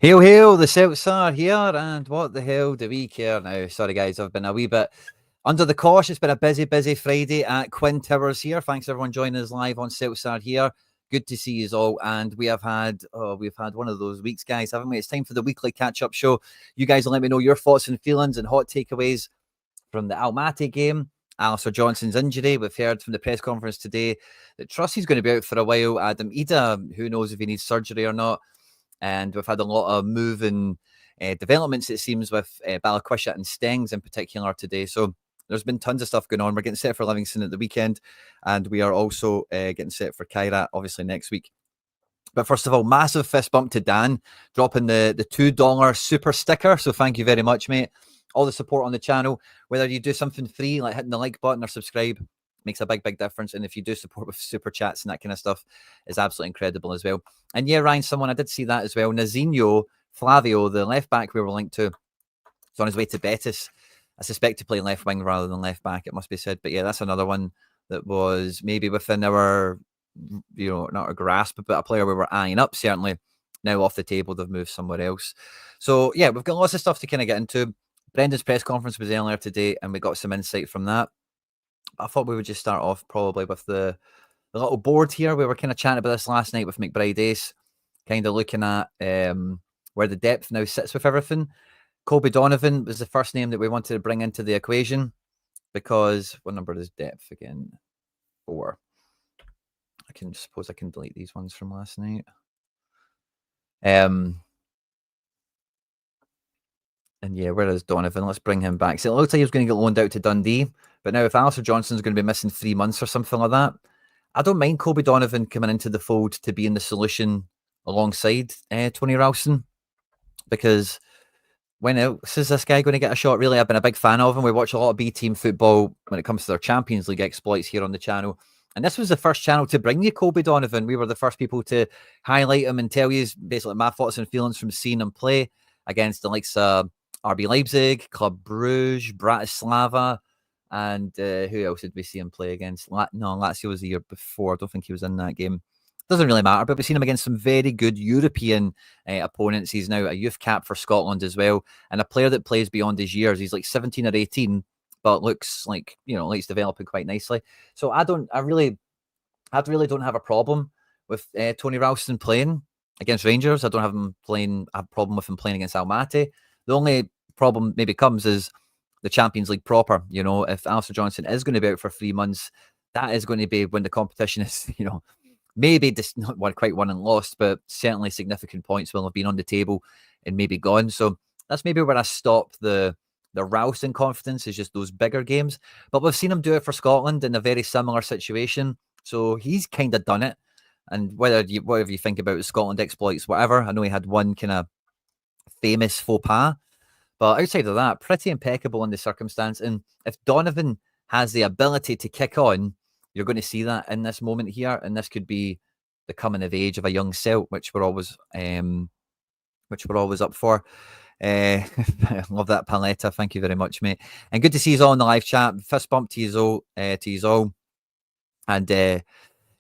Hail, hail, the Celts are here, and what the hell do we care now? Sorry, guys, I've been a wee bit under the cosh. It's been a busy, busy Friday at Quinn Towers here. Thanks, everyone, joining us live on Celts are here. Good to see you all, and we've had one of those weeks, guys, haven't we? It's time for the weekly catch-up show. You guys will let me know your thoughts and feelings and hot takeaways from the Almaty game. Alistair Johnson's injury. We've heard from the press conference today that Trussie's going to be out for a while. Adam Ida, who knows if he needs surgery or not. And we've had a lot of moving developments, it seems, with Ballaquisha and Stengs in particular today. So there's been tons of stuff going on. We're getting set for Livingston at the weekend, and we are also getting set for Kyra, obviously, next week. But first of all, massive fist bump to Dan, dropping the $2 super sticker. So thank you very much, mate. All the support on the channel, whether you do something free, like hitting the like button or subscribe, makes a big, big difference. And if you do support with super chats and that kind of stuff, is absolutely incredible as well. And yeah, Ryan, I did see that as well. Nazinho Flavio, the left back we were linked to, is on his way to Betis. I suspect to play left wing rather than left back, it must be said. But yeah, that's another one that was maybe within our, not our grasp, but a player we were eyeing up, certainly. Now off the table, they've moved somewhere else. So yeah, we've got lots of stuff to kind of get into. Brendan's press conference was earlier today, and we got some insight from that. I thought we would just start off probably with the little board here. We were kind of chatting about this last night with McBride Ace, kind of looking at where the depth now sits with everything. Colby Donovan was the first name that we wanted to bring into the equation because what number is depth again? 4. I suppose I can delete these ones from last night. And yeah, where is Donovan? Let's bring him back. So it looks like he was going to get loaned out to Dundee. But now if Alistair Johnson's going to be missing 3 months or something like that, I don't mind Colby Donovan coming into the fold to be in the solution alongside Tony Ralston. Because when else is this guy going to get a shot? Really, I've been a big fan of him. We watch a lot of B-team football when it comes to their Champions League exploits here on the channel. And this was the first channel to bring you Colby Donovan. We were the first people to highlight him and tell you basically my thoughts and feelings from seeing him play against the likes of RB Leipzig, Club Brugge, Bratislava, and who else did we see him play against? Lazio was the year before. I don't think he was in that game. Doesn't really matter, but we've seen him against some very good European opponents. He's now a youth cap for Scotland as well, and a player that plays beyond his years. He's like 17 or 18, but looks like, like he's developing quite nicely. So I really don't have a problem with Tony Ralston playing against Rangers. I don't have a problem with him playing against Almaty. The only problem maybe comes is the Champions League proper. If Alistair Johnson is going to be out for 3 months, that is going to be when the competition is, maybe just not quite won and lost, but certainly significant points will have been on the table and maybe gone. So that's maybe where I stop the Ralston confidence, is just those bigger games. But we've seen him do it for Scotland in a very similar situation. So he's kind of done it. And whatever you think about Scotland exploits, whatever, I know he had one kind of famous faux pas, but outside of that, pretty impeccable in the circumstance. And if Donovan has the ability to kick on, you're going to see that in this moment here, and this could be the coming of age of a young Celt, which we're always up for. Love that paletta. Thank you very much, mate. And good to see you all in the live chat. Fist bump to you all. And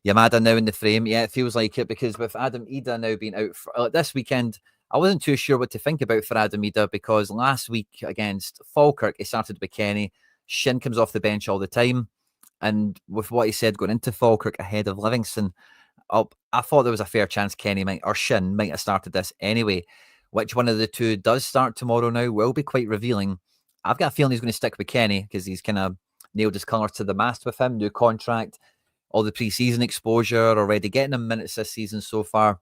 Yamada now in the frame. Yeah, it feels like it, because with Adam Ida now being out for this weekend, I wasn't too sure what to think about for Adam Ida, because last week against Falkirk, he started with Kenny. Shin comes off the bench all the time. And with what he said going into Falkirk ahead of Livingston, I thought there was a fair chance Kenny or Shin might have started this anyway. Which one of the two does start tomorrow now will be quite revealing. I've got a feeling he's going to stick with Kenny, because he's kind of nailed his colours to the mast with him. New contract, all the pre-season exposure, already getting him minutes this season so far.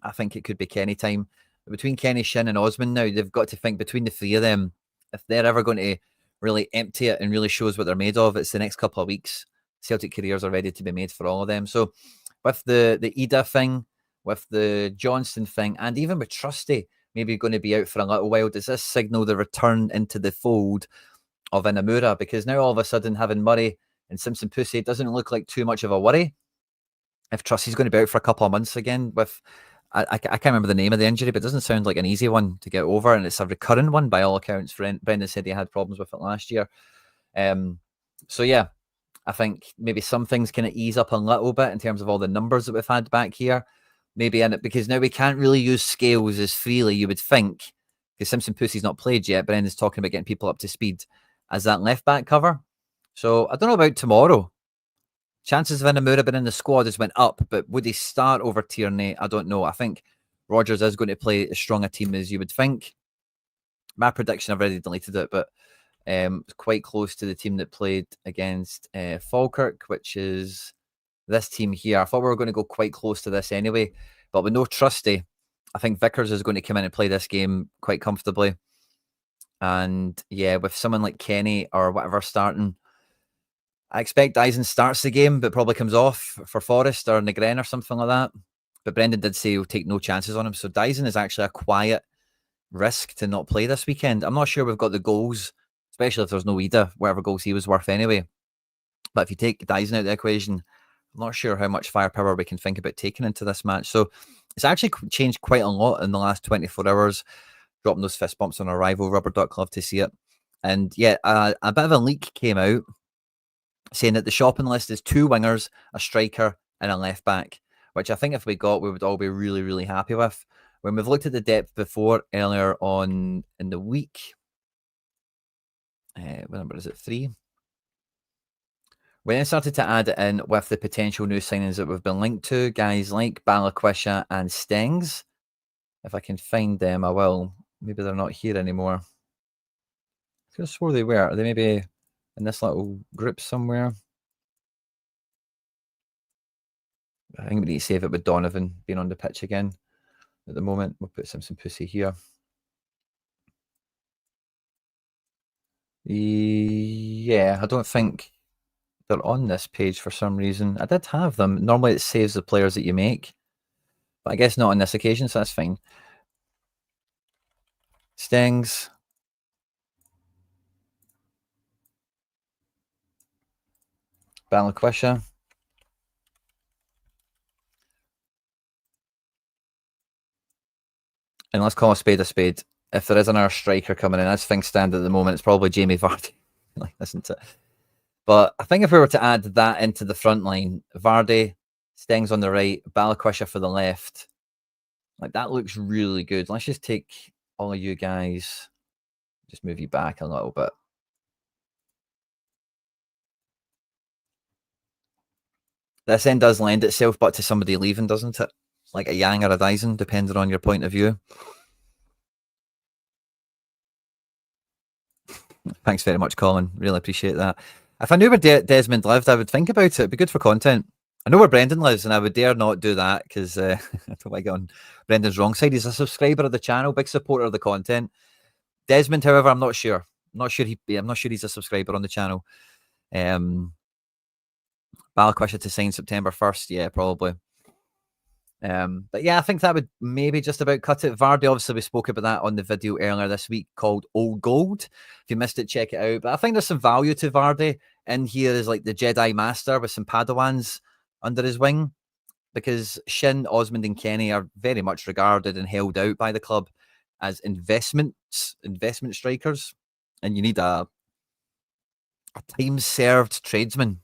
I think it could be Kenny time. Between Kenny, Shin and Osman now, they've got to think between the three of them, if they're ever going to really empty it and really shows what they're made of, it's the next couple of weeks. Celtic careers are ready to be made for all of them. So with the Ida thing, with the Johnston thing, and even with Trusty maybe going to be out for a little while, does this signal the return into the fold of Inamura? Because now all of a sudden having Murray and Simpson Pussy doesn't look like too much of a worry. If Trusty's going to be out for a couple of months again with, I can't remember the name of the injury, but it doesn't sound like an easy one to get over, and it's a recurrent one by all accounts. Brendan said he had problems with it last year. So yeah, I think maybe some things kind of ease up a little bit in terms of all the numbers that we've had back here. maybe in it, because now we can't really use Scales as freely, you would think, because Simpson Pussy's not played yet. Brendan's talking about getting people up to speed as that left back cover. So I don't know about tomorrow. Chances of Inamura being in the squad has went up, but would he start over Tierney? I don't know. I think Rodgers is going to play as strong a team as you would think. My prediction, I've already deleted it, but quite close to the team that played against Falkirk, which is this team here. I thought we were going to go quite close to this anyway, but with no Trusty, I think Vickers is going to come in and play this game quite comfortably. And yeah, with someone like Kenny or whatever starting, I expect Dyson starts the game, but probably comes off for Forrest or Negren or something like that. But Brendan did say he'll take no chances on him. So Dyson is actually a quiet risk to not play this weekend. I'm not sure we've got the goals, especially if there's no Ida, whatever goals he was worth anyway. But if you take Dyson out of the equation, I'm not sure how much firepower we can think about taking into this match. So it's actually changed quite a lot in the last 24 hours. Dropping those fist bumps on arrival, Rubber Duck, love to see it. And yeah, a bit of a leak came out saying that the shopping list is 2 wingers, a striker, and a left back, which I think if we got, we would all be really, really happy with. When we've looked at the depth before earlier on in the week, what number is it? 3. We then started to add it in with the potential new signings that we've been linked to, guys like Balakwisha and Stengs. If I can find them, I will. Maybe they're not here anymore. I could have swore they were. Are they maybe in this little group somewhere? I think we need to save it with Donovan being on the pitch again at the moment. We'll put Simpson Pussy here. Yeah, I don't think they're on this page for some reason. I did have them. Normally it saves the players that you make, but I guess not on this occasion, so that's fine. Stengs. Balakwisha. And let's call a spade a spade. If there is another striker coming in, as things stand at the moment, it's probably Jamie Vardy. Like, isn't it? But I think if we were to add that into the front line, Vardy, Stengs on the right, Balakwisha for the left, like that looks really good. Let's just take all of you guys, just move you back a little bit. This end does lend itself, but to somebody leaving, doesn't it? Like a Yang or a Dyson, depending on your point of view. Thanks very much, Colin. Really appreciate that. If I knew where Desmond lived, I would think about it. It'd be good for content. I know where Brendan lives, and I would dare not do that because I don't want to get on Brendan's wrong side. He's a subscriber of the channel, big supporter of the content. Desmond, however, I'm not sure. I'm not sure he's a subscriber on the channel. Balakwisha to sign September 1st. Yeah, probably. But yeah, I think that would maybe just about cut it. Vardy, obviously, we spoke about that on the video earlier this week called Old Gold. If you missed it, check it out. But I think there's some value to Vardy in here as like the Jedi Master with some Padawans under his wing, because Shin, Osmond, and Kenny are very much regarded and held out by the club as investment strikers, and you need a time-served tradesman,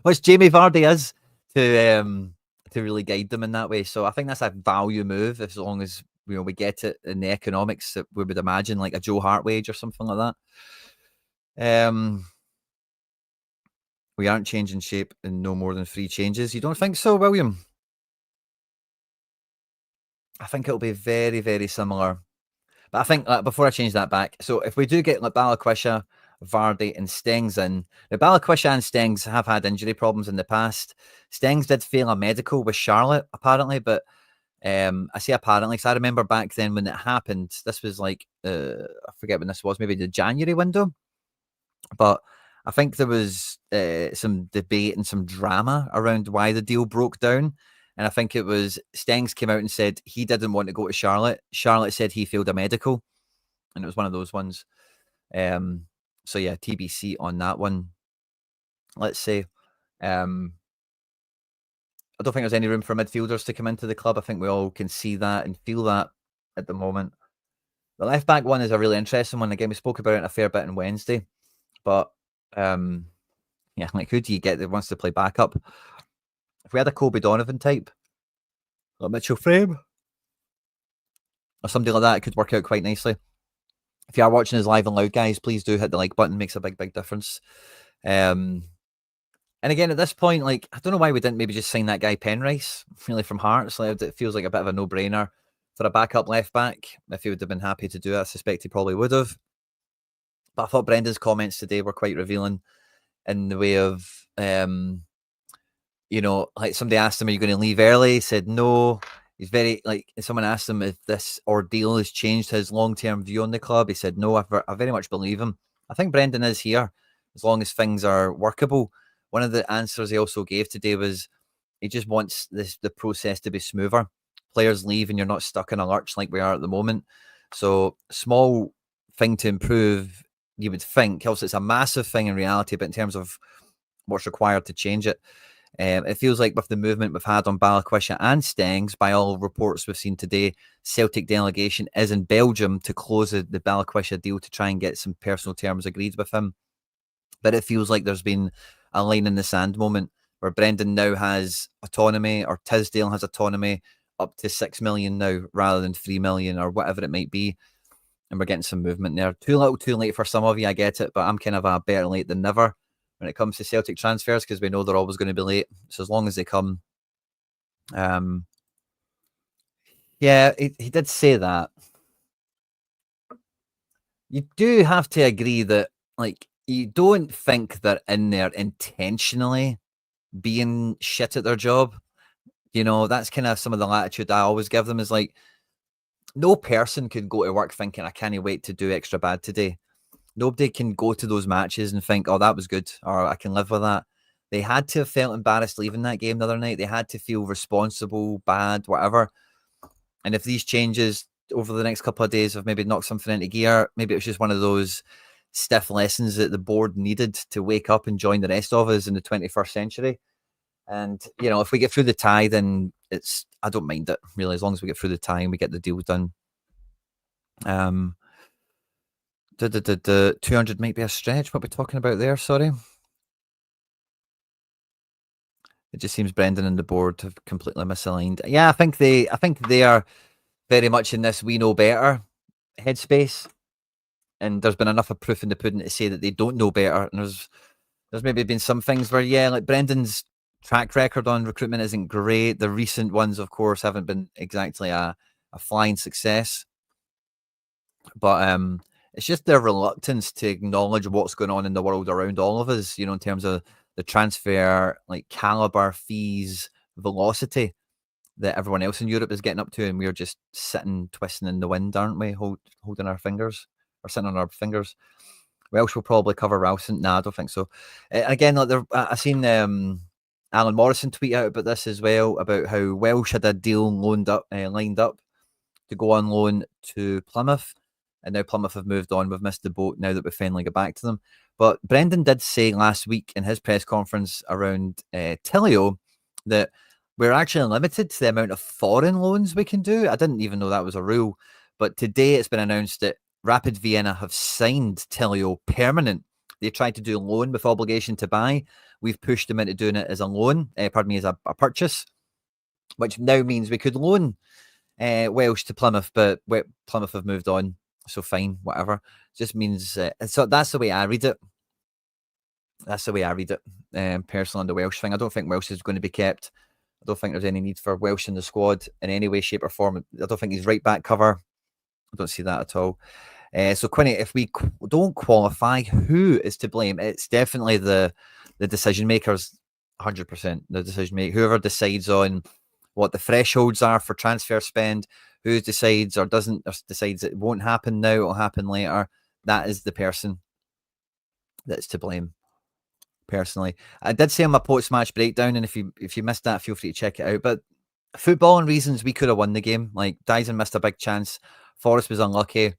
which Jamie Vardy is, to really guide them in that way. So I think that's a value move, as long as we get it in the economics that we would imagine, like a Joe Hart wage or something like that. We aren't changing shape in no more than 3 changes. You don't think so, William? I think it'll be very, very similar. But I think before I change that back, so if we do get like Balakwisha, Vardy, and Stengs in, now Balakwisha and Stengs have had injury problems in the past. Stengs did fail a medical with Charlotte, apparently, but I say apparently because I remember back then when it happened, this was like, I forget when this was, maybe the January window, but I think there was some debate and some drama around why the deal broke down. And I think it was Stengs came out and said he didn't want to go to Charlotte. Charlotte said he failed a medical, and it was one of those ones. So yeah, TBC on that one. Let's say. I don't think there's any room for midfielders to come into the club. I think we all can see that and feel that at the moment. The left back one is a really interesting one. Again, we spoke about it a fair bit on Wednesday. But yeah, like who do you get that wants to play backup? If we had a Kobe Donovan type, like Mitchell Frame or somebody like that. It could work out quite nicely. If you are watching us live and loud, guys, please do hit the like button. It makes a big, big difference. And again, at this point, like, I don't know why we didn't maybe just sign that guy Penrice, really, from Hearts. Like, it feels like a bit of a no-brainer for a backup left back. If he would have been happy to do it, I suspect he probably would have. But I thought Brendan's comments today were quite revealing in the way of, you know, like somebody asked him, "Are you going to leave early?" He said no. He's very, like, someone asked him if this ordeal has changed his long-term view on the club. He said no. I very much believe him. I think Brendan is here as long as things are workable. One of the answers he also gave today was he just wants the process to be smoother. Players leave and you're not stuck in a lurch like we are at the moment. So small thing to improve, you would think. Also, it's a massive thing in reality, but in terms of what's required to change it, it feels like with the movement we've had on Balikwisha and Stengs, by all reports we've seen today, Celtic delegation is in Belgium to close the Balikwisha deal to try and get some personal terms agreed with him. But it feels like there's been a line in the sand moment where Brendan now has autonomy, or Tisdale has autonomy up to 6 million now rather than 3 million or whatever it might be. And we're getting some movement there. Too little, too late for some of you, I get it, but I'm kind of a better late than never when it comes to Celtic transfers, because we know they're always going to be late. So as long as they come, yeah, he did say that. You do have to agree that, like, you don't think they're in there intentionally being shit at their job. You know, that's kind of some of the latitude I always give them, is like, no person could go to work thinking, I can't wait to do extra bad today. Nobody can go to those matches and think, oh, that was good, or I can live with that. They had to have felt embarrassed leaving that game the other night. They had to feel responsible, bad, whatever. And if these changes over the next couple of days have maybe knocked something into gear, maybe it was just one of those stiff lessons that the board needed to wake up and join the rest of us in the 21st century. And, you know, if we get through the tie, then I don't mind it, really, as long as we get through the tie and we get the deal done. The 200 might be a stretch. What we're talking about there, sorry. It just seems Brendan and the board have completely misaligned. Yeah, I think they are very much in this we know better headspace. And there's been enough of proof in the pudding to say that they don't know better. And there's maybe been some things where, yeah, like Brendan's track record on recruitment isn't great. The recent ones, of course, haven't been exactly a flying success. But it's just their reluctance to acknowledge what's going on in the world around all of us, you know, in terms of the transfer, like, caliber, fees, velocity that everyone else in Europe is getting up to, and we're just sitting, twisting in the wind, aren't we? Holding our fingers, or sitting on our fingers. Welsh will probably cover Ralston. Nah, I don't think so. Again, like, I seen Alan Morrison tweet out about this as well, about how Welsh had a deal lined up to go on loan to Plymouth, and now Plymouth have moved on. We've missed the boat now that we finally get back to them. But Brendan did say last week in his press conference around Tilio that we're actually limited to the amount of foreign loans we can do. I didn't even know that was a rule. But today it's been announced that Rapid Vienna have signed Tilio permanent. They tried to do a loan with obligation to buy. We've pushed them into doing it as a loan, as a purchase, which now means we could loan Welsh to Plymouth, but Plymouth have moved on. So fine, whatever. Just means, so that's the way I read it. That's the way I read it, personally, on the Welsh thing. I don't think Welsh is going to be kept. I don't think there's any need for Welsh in the squad in any way, shape, or form. I don't think he's right back cover. I don't see that at all. So, Quinny, if we don't qualify, who is to blame? It's definitely the decision makers, 100%. The decision maker, whoever decides on what the thresholds are for transfer spend, who decides or doesn't, or decides it won't happen now, it'll happen later. That is the person that's to blame. Personally, I did say on my post-match breakdown, and if you missed that, feel free to check it out. But footballing reasons, we could have won the game. Like, Dyson missed a big chance. Forrest was unlucky.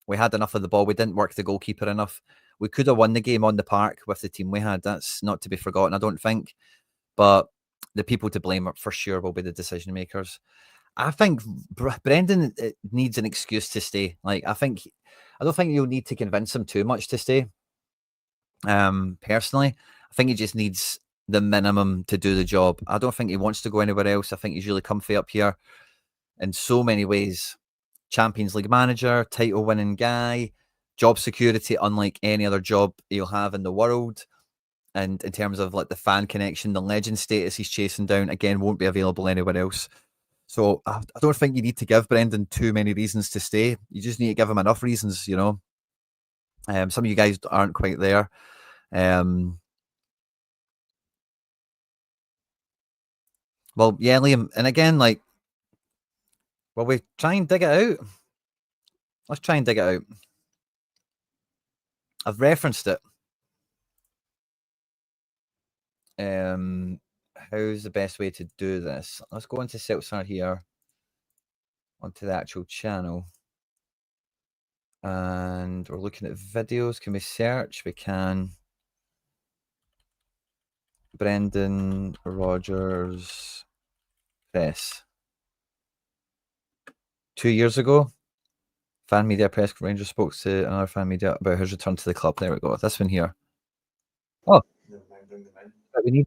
We had enough of the ball. We didn't work the goalkeeper enough. We could have won the game on the park with the team we had. That's not to be forgotten, I don't think. But the people to blame for sure will be the decision makers. I think Brendan needs an excuse to stay. Like, I don't think you'll need to convince him too much to stay. Personally, I think he just needs the minimum to do the job. I don't think he wants to go anywhere else. I think he's really comfy up here in so many ways. Champions League manager, title winning guy, job security unlike any other job he'll have in the world. And in terms of like the fan connection, the legend status he's chasing down, again, won't be available anywhere else. So I don't think you need to give Brendan too many reasons to stay. You just need to give him enough reasons, you know. Some of you guys aren't quite there. Well, yeah, Liam, and again, like, well, we try and dig it out. Let's try and dig it out. I've referenced it. How's the best way to do this? Let's go into Celtic here, onto the actual channel. And we're looking at videos. Can we search? We can. Brendan Rodgers press. 2 years ago, fan media press Rangers spoke to another fan media about his return to the club. There we go. This one here. Oh, that we need.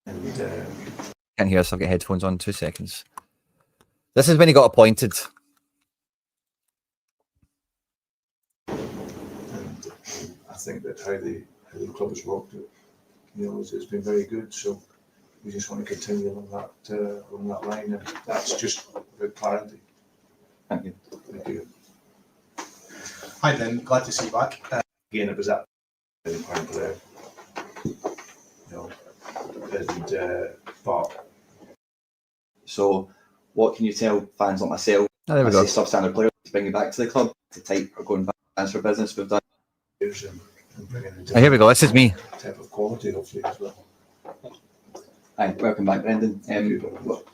And can't hear us. I've got headphones on. 2 seconds. This is when he got appointed. And I think that how the club has worked, it's been very good. So we just want to continue on that line, and that's just about clarity. Thank you. Thank you. Hi, then. Glad to see you back. Again, it was that point there, and but. So, what can you tell fans like myself? Oh, there we go. Substandard players to bring you back to the club to type or going back to transfer business we've done. And bringing Oh, here we go. This is me. Type of quality, hopefully, as well. Hi, welcome back, Brendan.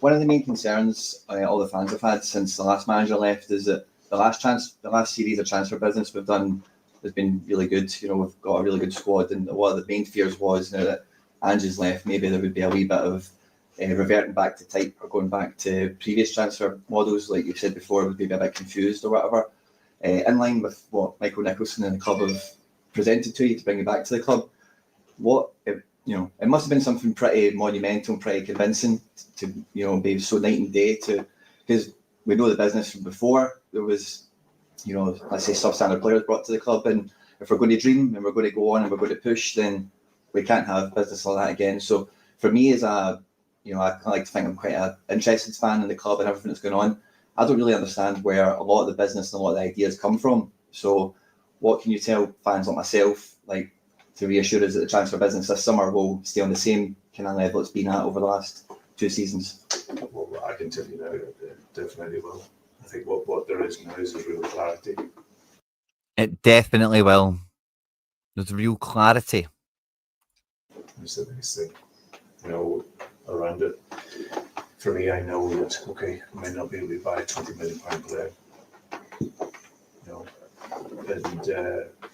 One of the main concerns all the fans have had since the last manager left is that the last series of transfer business we've done has been really good. We've got a really good squad, and one of the main fears was now that Ange's left, maybe there would be a wee bit of reverting back to type or going back to previous transfer models, like you said before, would be a bit confused or whatever. In line with what Michael Nicholson and the club have presented to you to bring you back to the club, it must have been something pretty monumental, pretty convincing to be so night and day, because we know the business from before. There was, let's say, substandard players brought to the club, and if we're going to dream and we're going to go on and we're going to push, then we can't have business like that again. So for me, as I like to think I'm quite an interested fan in the club and everything that's going on. I don't really understand where a lot of the business and a lot of the ideas come from. So what can you tell fans like myself, like, to reassure us that the transfer business this summer will stay on the same kind of level it's been at over the last 2 seasons? Well, I can tell you now, it definitely will. I think what there is now is real clarity. It definitely will. There's real clarity. That's the biggest thing, around it. For me, I know that, okay, I may not be able to buy a £20 million player,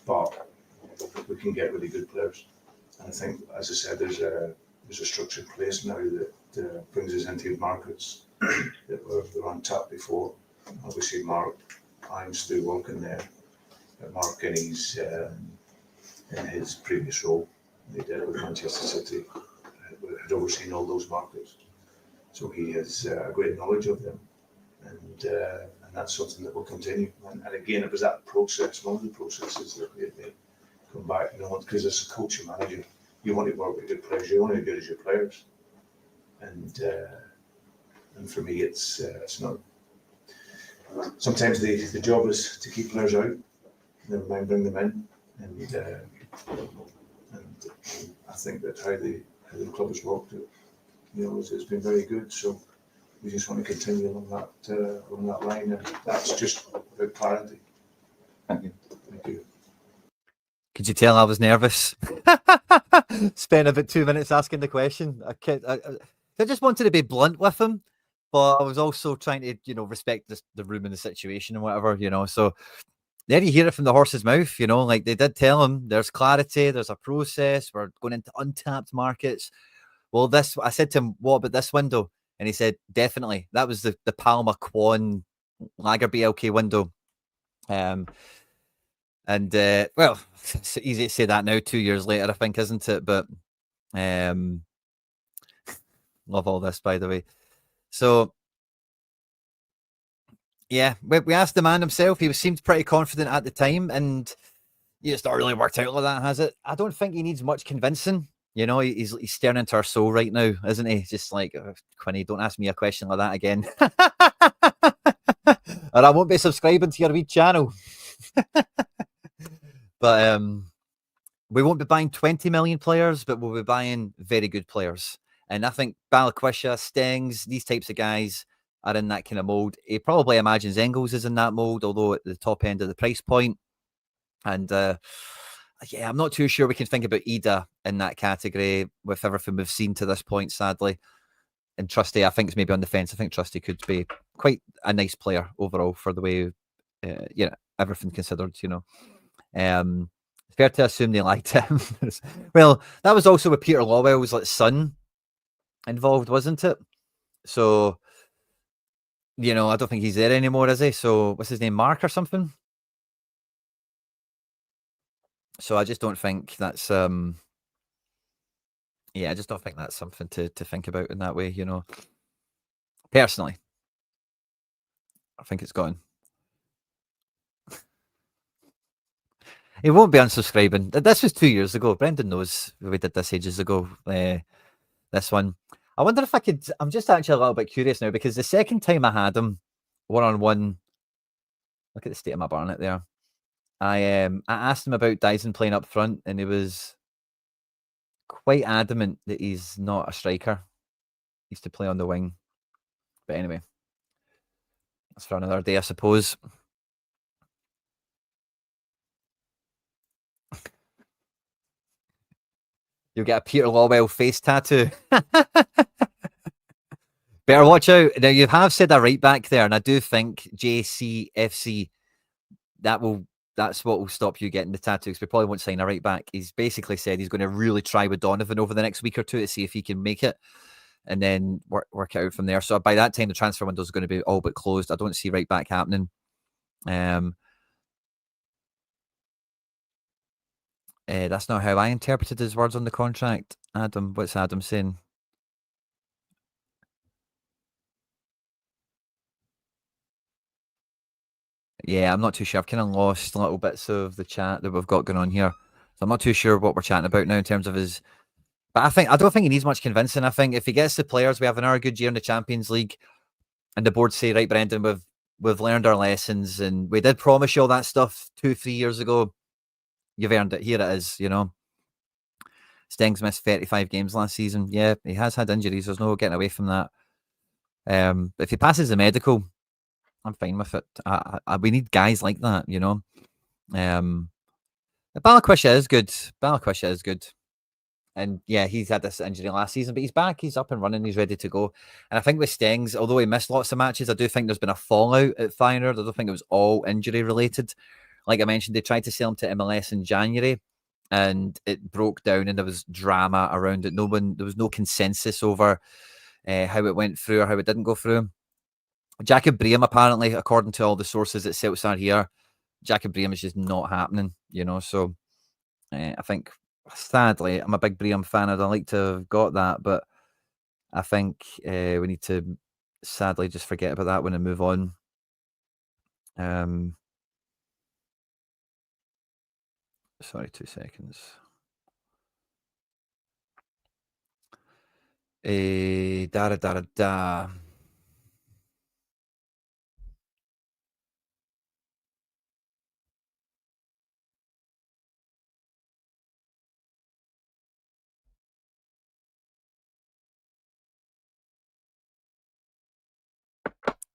but we can get really good players. And I think, as I said, there's a structured place now that brings us into markets that were on tap before. Obviously, I'm still working there. Mark Quinny's in his previous role, he did it with Manchester City, had overseen all those markets. So he has a great knowledge of them, and that's something that will continue. And again, it was that process, one of the processes that made me come back, because as a coach and manager, you want to work with good players. You're only as good as your players, and for me, it's not. Sometimes the job is to keep players out, never mind bring them in, and I think that how the club has worked, it's been very good. So we just want to continue on that line, and that's just about clarity. Thank you. Thank you. Could you tell I was nervous? Spent about 2 minutes asking the question. I just wanted to be blunt with him, but I was also trying to, respect the room and the situation and whatever, So there you hear it from the horse's mouth, like they did tell him there's clarity, there's a process, we're going into untapped markets. Well, I said to him, what about this window? And he said, definitely. That was the Palma Quan Lager BLK window. And well, it's easy to say that now, 2 years later, I think, isn't it? But love all this, by the way. So yeah, we asked the man himself. He seemed pretty confident at the time, and it's not really worked out like that, has it? I don't think he needs much convincing. You know, he's staring into our soul right now, isn't he? Just like, Quinny, don't ask me a question like that again. Or I won't be subscribing to your wee channel. But we won't be buying 20 million players, but we'll be buying very good players. And I think Balikwisha, Stengs, these types of guys are in that kind of mold. He probably imagines Engels is in that mold, although at the top end of the price point. And yeah, I'm not too sure we can think about Ida in that category with everything we've seen to this point, sadly. And Trusty, I think, is maybe on the fence. I think Trusty could be quite a nice player overall for the way, everything considered, It's fair to assume they liked him. Well, that was also with Peter Lawwell's son involved, wasn't it? So, I don't think he's there anymore, is he? So, what's his name, Mark or something? So I just don't think that's I just don't think that's something to think about in that way, Personally, I think it's gone. He won't be unsubscribing. This was 2 years ago. Brendan knows we did this ages ago. This one. I wonder if I could. I'm just actually a little bit curious now because the second time I had him one-on-one, look at the state of my Barnet there. I asked him about Dyson playing up front, and he was quite adamant that he's not a striker. He used to play on the wing. But anyway, that's for another day, I suppose. You'll get a Peter Lawwell face tattoo. Better watch out. Now, you have said a right back there, and I do think JCFC, that's what will stop you getting the tattoo, because we probably won't sign a right back. He's basically said he's going to really try with Donovan over the next week or two to see if he can make it, and then work it out from there. So by that time, the transfer window is going to be all but closed. I don't see right back happening. That's not how I interpreted his words on the contract. Adam, what's Adam saying? Yeah, I'm not too sure. I've kind of lost little bits of the chat that we've got going on here. So I'm not too sure what we're chatting about now in terms of his... But I don't think he needs much convincing. I think if he gets the players, we have another good year in the Champions League, and the board say, right, Brendan, we've learned our lessons, and we did promise you all that stuff 2-3 years ago. You've earned it. Here it is, Stengs missed 35 games last season. Yeah, he has had injuries. There's no getting away from that. If he passes the medical, I'm fine with it. We need guys like that, Balikwisha is good. Balikwisha is good. And yeah, he's had this injury last season, but he's back. He's up and running. He's ready to go. And I think with Stengs, although he missed lots of matches, I do think there's been a fallout at Feyenoord. I don't think it was all injury related. Like I mentioned, they tried to sell him to MLS in January, and it broke down, and there was drama around it. There was no consensus over how it went through or how it didn't go through. Jacob Braham, apparently, according to all the sources that Celtic are here, Jacob Braham is just not happening, So I think, sadly, I'm a big Braham fan. I'd like to have got that, but I think we need to sadly just forget about that one and move on. Sorry, 2 seconds. Da.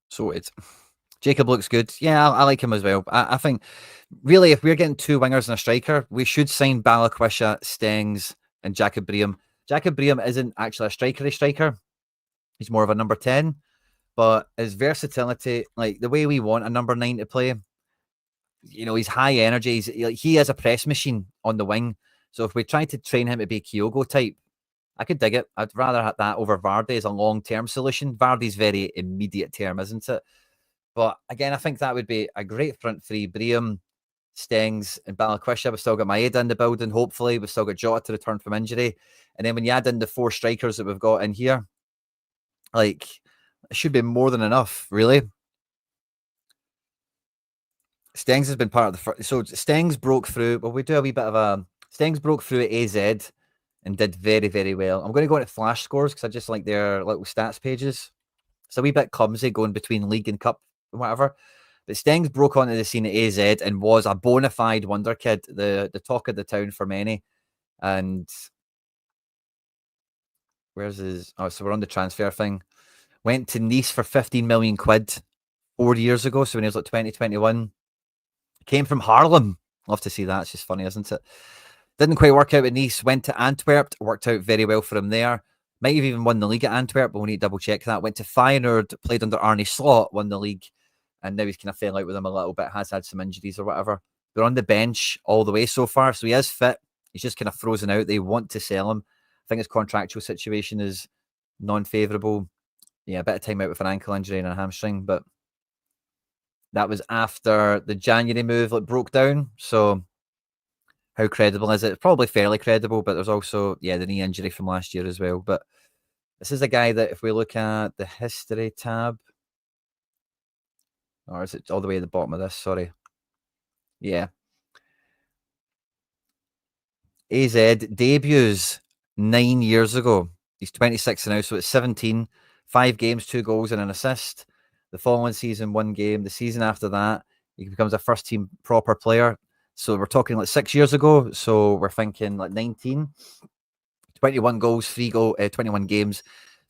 So Jacob looks good. Yeah, I like him as well. I think, really, if we're getting 2 wingers and a striker, we should sign Balikwisha, Stengs, and Jacob Braham. Jacob Braham isn't actually a striker. He's more of a number 10, but his versatility, like the way we want a number 9 to play, he's high energy. He is a press machine on the wing. So if we try to train him to be Kyogo type, I could dig it. I'd rather have that over Vardy as a long-term solution. Vardy's very immediate term, isn't it? But again, I think that would be a great front three. Braham, Stengs and Balikwisha. We've still got Maeda in the building, hopefully. We've still got Jota to return from injury. And then when you add in the 4 strikers that we've got in here, like, it should be more than enough, really. Stengs has been part of the first. So Stengs broke through. Well, we do a wee bit of a. Stengs broke through at AZ and did very, very well. I'm going to go into flash scores because I just like their little stats pages. It's a wee bit clumsy going between league and cup and whatever. But Stengs broke onto the scene at AZ and was a bona fide wonder kid, the talk of the town for many. And where's his? Oh, so we're on the transfer thing. Went to Nice for 15 million quid 4 years ago. So when he was like 2021, came from Harlem. Love to see that. It's just funny, isn't it? Didn't quite work out at Nice. Went to Antwerp. Worked out very well for him there. Might have even won the league at Antwerp, but we need to double check that. Went to Feyenoord, played under Arne Slot, won the league. And now he's kind of fell out with him a little bit, has had some injuries or whatever. They're on the bench all the way so far, so he is fit. He's just kind of frozen out. They want to sell him. I think his contractual situation is non-favourable. Yeah, a bit of time out with an ankle injury and a hamstring, but that was after the January move that broke down. So how credible is it? Probably fairly credible, but there's also, yeah, the knee injury from last year as well. But this is a guy that if we look at the history tab, or is it all the way at the bottom of this? Sorry. Yeah. AZ debuts 9 years ago. He's 26 now, so it's 17. 5 games, 2 goals, and an assist. The following season, 1 game. The season after that, he becomes a first team proper player. So we're talking like 6 years ago. So we're thinking like 19. 21 goals, 21 games,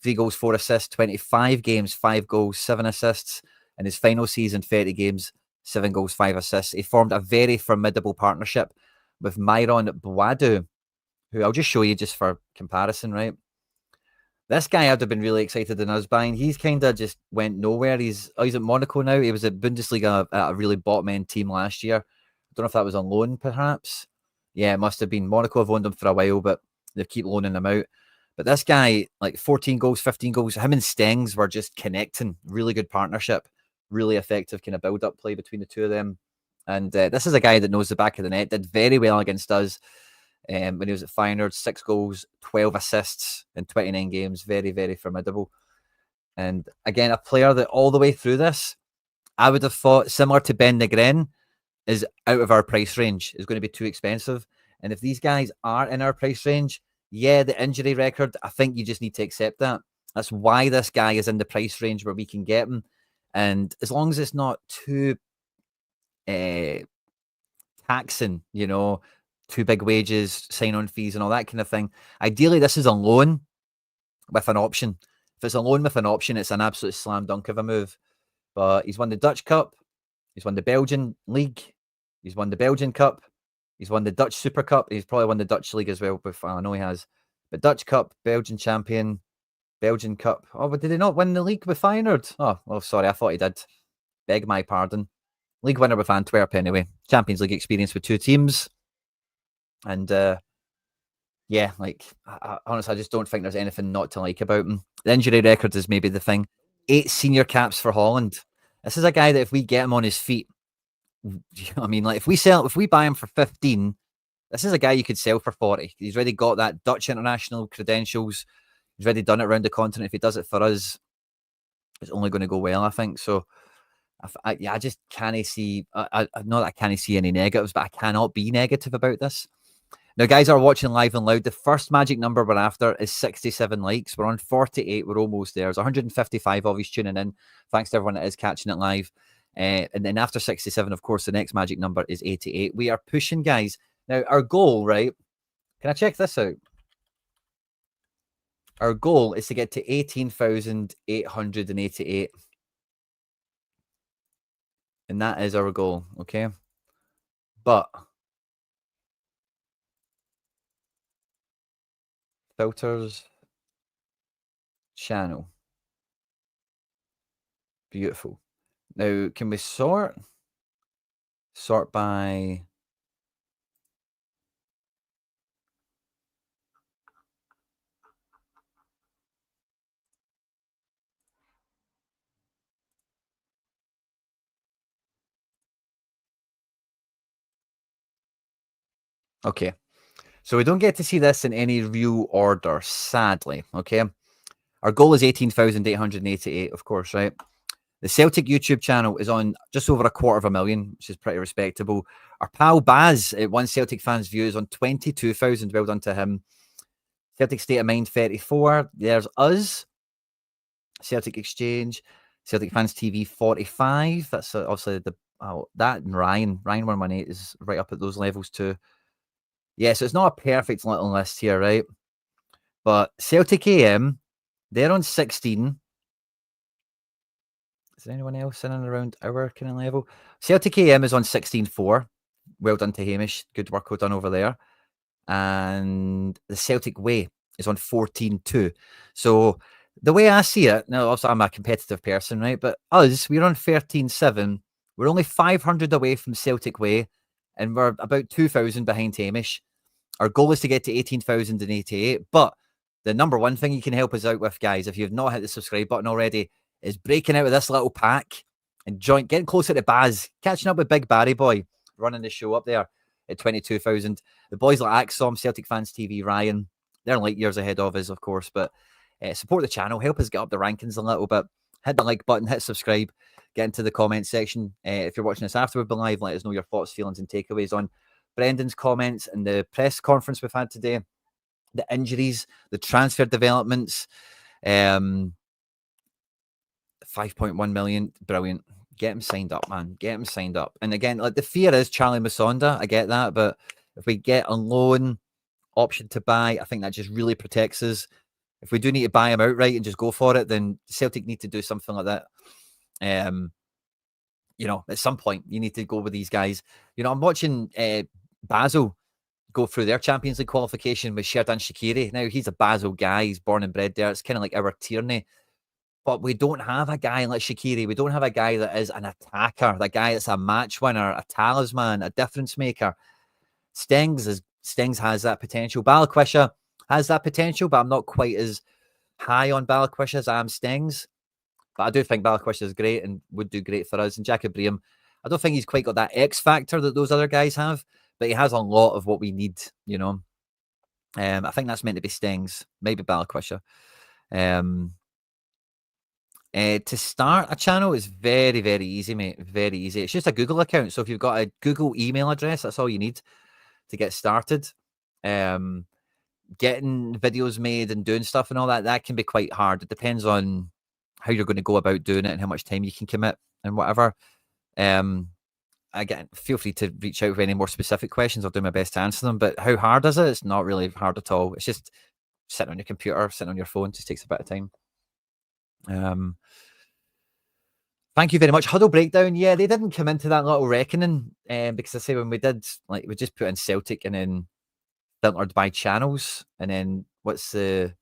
3 goals, 4 assists. 25 games, 5 goals, 7 assists. In his final season, 30 games, 7 goals, 5 assists. He formed a very formidable partnership with Myron Boadu, who I'll just show you just for comparison, right? This guy I'd have been really excited in us buying. He's kind of just went nowhere. He's at Monaco now. He was at Bundesliga at a really bottom end team last year. I don't know if that was on loan, perhaps. Yeah, it must have been. Monaco have owned him for a while, but they keep loaning him out. But this guy, like 14 goals, 15 goals, him and Stengs were just connecting. Really good partnership. Really effective kind of build-up play between the two of them. And this is a guy that knows the back of the net. Did very well against us. When he was at Feyenoord, 6 goals, 12 assists in 29 games. Very, very formidable. And again, a player that all the way through this, I would have thought, similar to Ben Negren, is out of our price range. Is going to be too expensive. And if these guys are in our price range, yeah, the injury record, I think you just need to accept that. That's why this guy is in the price range where we can get him. And as long as it's not too taxing, you know, too big wages, sign-on fees and all that kind of thing. Ideally, this is a loan with an option. If it's a loan with an option, it's an absolute slam dunk of a move. But he's won the Dutch Cup. He's won the Belgian League. He's won the Belgian Cup. He's won the Dutch Super Cup. He's probably won the Dutch League as well. I know he has. But Dutch Cup, Belgian champion, Belgian Cup. Oh, but did he not win the league with Feyenoord? Oh, well, sorry. I thought he did. Beg my pardon. League winner with Antwerp anyway. Champions League experience with 2 teams. And yeah, like, honestly, I just don't think there's anything not to like about him. The injury record is maybe the thing. 8 senior caps for Holland. This is a guy that if we get him on his feet, you know what I mean? Like, if we buy him for 15, this is a guy you could sell for 40. He's already got that Dutch international credentials. He's already done it around the continent. If he does it for us, it's only going to go well, I think. So, I just can't see, not that I can't see any negatives, but I cannot be negative about this. Now, guys are watching live and loud. The first magic number we're after is 67 likes. We're on 48. We're almost there. There's 155 of you tuning in. Thanks to everyone that is catching it live. And then after 67, of course, the next magic number is 88. We are pushing, guys. Now, our goal, right? Can I check this out? Our goal is to get to 18,888. And that is our goal, okay? But filters, channel. Beautiful. Now, can we sort by Okay. So we don't get to see this in any real order, sadly. Okay. Our goal is 18,888, of course, right? The Celtic YouTube channel is on just over 250,000, which is pretty respectable. Our pal Baz at One Celtic Fans Views on 22,000. Well done to him. Celtic State of Mind 34. There's us. Celtic Exchange. Celtic Fans TV 45. That's obviously that and Ryan 118 is right up at those levels too. Yeah, so it's not a perfect little list here, right? But Celtic AM, they're on 16. Is there anyone else in and around our kind of level? Celtic AM is on 16.4. Well done to Hamish. Good work done over there. And the Celtic Way is on 14.2. So the way I see it, now also I'm a competitive person, right? But us, we're on 13.7. We're only 500 away from Celtic Way, and we're about 2,000 behind Hamish. Our goal is to get to 18,088. But the number one thing you can help us out with, guys, if you've not hit the subscribe button already, is breaking out of this little pack and getting closer to Baz, catching up with Big Barry Boy, running the show up there at 22,000. The boys like Axom, Celtic Fans TV, Ryan, they're light years ahead of us, of course, but support the channel, help us get up the rankings a little bit. Hit the like button, hit subscribe, get into the comment section. If you're watching this after we've been live, let us know your thoughts, feelings, and takeaways on Brendan's comments and the press conference we've had today, the injuries, the transfer developments. 5.1 million, brilliant. Get him signed up, man. Get him signed up. And again, like the fear is Charlie Musonda. I get that, but if we get a loan option to buy, I think that just really protects us. If we do need to buy him outright and just go for it, then Celtic need to do something like that. You know, at some point you need to go with these guys. You know, I'm watching Basel go through their Champions League qualification with Sherdan Shaqiri. Now he's a Basel guy. He's born and bred there. It's kind of like our Tierney. But we don't have a guy like Shaqiri. We don't have a guy that is an attacker, the guy that's a match winner, a talisman, a difference maker. Stengs has that potential. Balikwisha has that potential, but I'm not quite as high on Balikwisha as I am Stengs. But I do think Balikwisha is great and would do great for us. And Jacob Braham, I don't think he's quite got that X factor that those other guys have, but he has a lot of what we need, you know. I think that's meant to be Stengs, maybe Balikwisha. To start a channel is very, very easy, mate. Very easy. It's just a Google account. So if you've got a Google email address, that's all you need to get started. Getting videos made and doing stuff and all that, that can be quite hard. It depends on how you're going to go about doing it and how much time you can commit and whatever. Again, feel free to reach out with any more specific questions. I'll do my best to answer them. But how hard is it? It's not really hard at all. It's just sitting on your computer, sitting on your phone. It just takes a bit of time. Thank you very much. Huddle breakdown. Yeah, they didn't come into that little reckoning because I say when we did, like, we just put in Celtic and then filtered by channels, and then what's the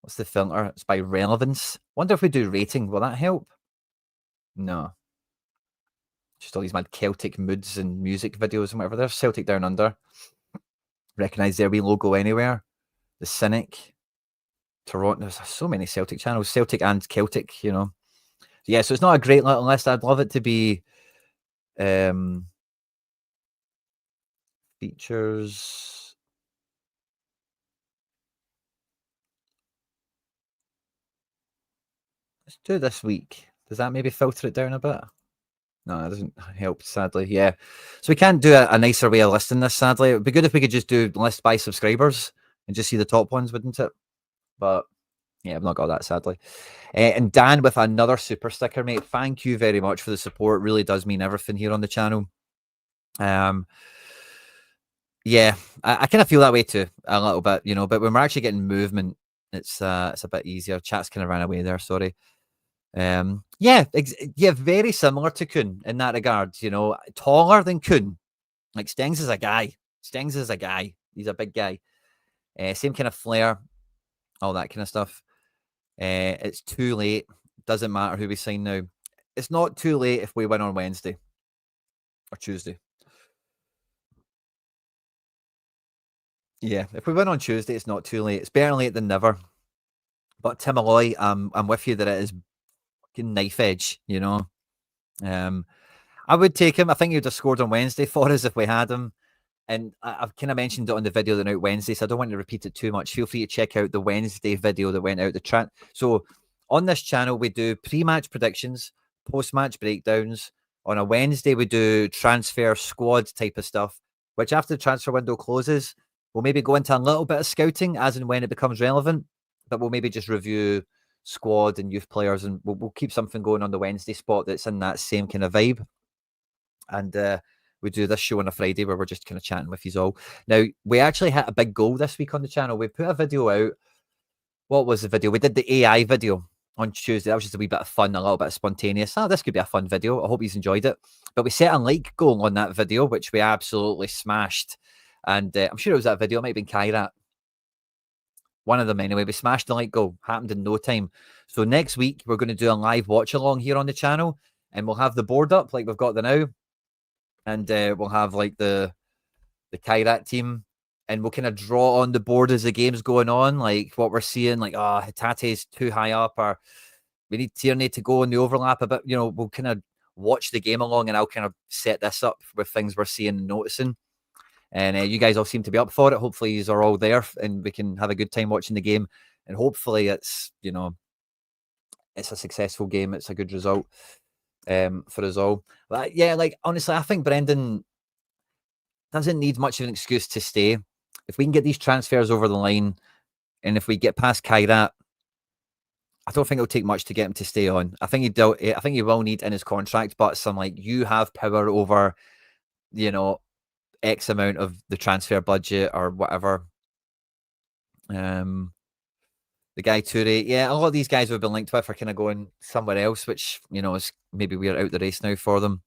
filter? It's by relevance. Wonder if we do rating, will that help? No. Just all these mad Celtic moods and music videos and whatever. There's Celtic Down Under. Recognise their wee logo anywhere. The Cynic. Toronto. There's so many Celtic channels. Celtic and Celtic, you know. Yeah, so it's not a great little list. I'd love it to be features. Let's do this week. Does that maybe filter it down a bit? No, it doesn't help, sadly. Yeah. So we can't do a nicer way of listing this, sadly. It would be good if we could just do list by subscribers and just see the top ones, wouldn't it? But yeah, I've not got that, sadly. And Dan with another super sticker, mate. Thank you very much for the support. It really does mean everything here on the channel. Yeah, I kind of feel that way too, a little bit, you know, but when we're actually getting movement, it's a bit easier. Chat's kind of ran away there, sorry. Yeah, very similar to Kuhn in that regard, you know, taller than Kuhn. Like Stengs is a guy. He's a big guy. Same kind of flair, all that kind of stuff. It's too late. Doesn't matter who we sign now. It's not too late if we win on Wednesday or Tuesday. Yeah, if we win on Tuesday, it's not too late. It's better late than never. But Tim Alloy, I'm with you that it is fucking knife edge, you know. I would take him. I think he would have scored on Wednesday for us if we had him. And I've kind of mentioned it on the video that went out Wednesday, so I don't want to repeat it too much. Feel free to check out the Wednesday video that went out. So on this channel, we do pre-match predictions, post-match breakdowns. On a Wednesday, we do transfer squad type of stuff, which after the transfer window closes, we'll maybe go into a little bit of scouting as and when it becomes relevant, but we'll maybe just review squad and youth players, and we'll keep something going on the Wednesday spot that's in that same kind of vibe. And we do this show on a Friday where we're just kind of chatting with you all. Now, we actually hit a big goal this week on the channel. We put a video out. What was the video? We did the AI video on Tuesday. That was just a wee bit of fun, a little bit of spontaneous. This could be a fun video. I hope you enjoyed it. But we set a like goal on that video, which we absolutely smashed. And I'm sure it was that video. It might have been Kairat. One of them anyway. We smashed the like goal. Happened in no time. So next week, we're going to do a live watch along here on the channel. And we'll have the board up like we've got the now. And we'll have like the Kairat team. And we'll kind of draw on the board as the game's going on. Like what we're seeing. Like, Hitate's too high up. Or we need Tierney to go in the overlap a bit. You know, we'll kind of watch the game along. And I'll kind of set this up with things we're seeing and noticing. And you guys all seem to be up for it. Hopefully you are all there and we can have a good time watching the game. And hopefully it's, you know, it's a successful game. It's a good result for us all. But yeah, like, honestly, I think Brendan doesn't need much of an excuse to stay. If we can get these transfers over the line and if we get past Kairat, I don't think it'll take much to get him to stay on. I think he will need in his contract, but some like, you have power over, you know, X amount of the transfer budget or whatever. The guy Toure, yeah, a lot of these guys we've been linked with are kind of going somewhere else, which, you know, is maybe we're out the race now for them.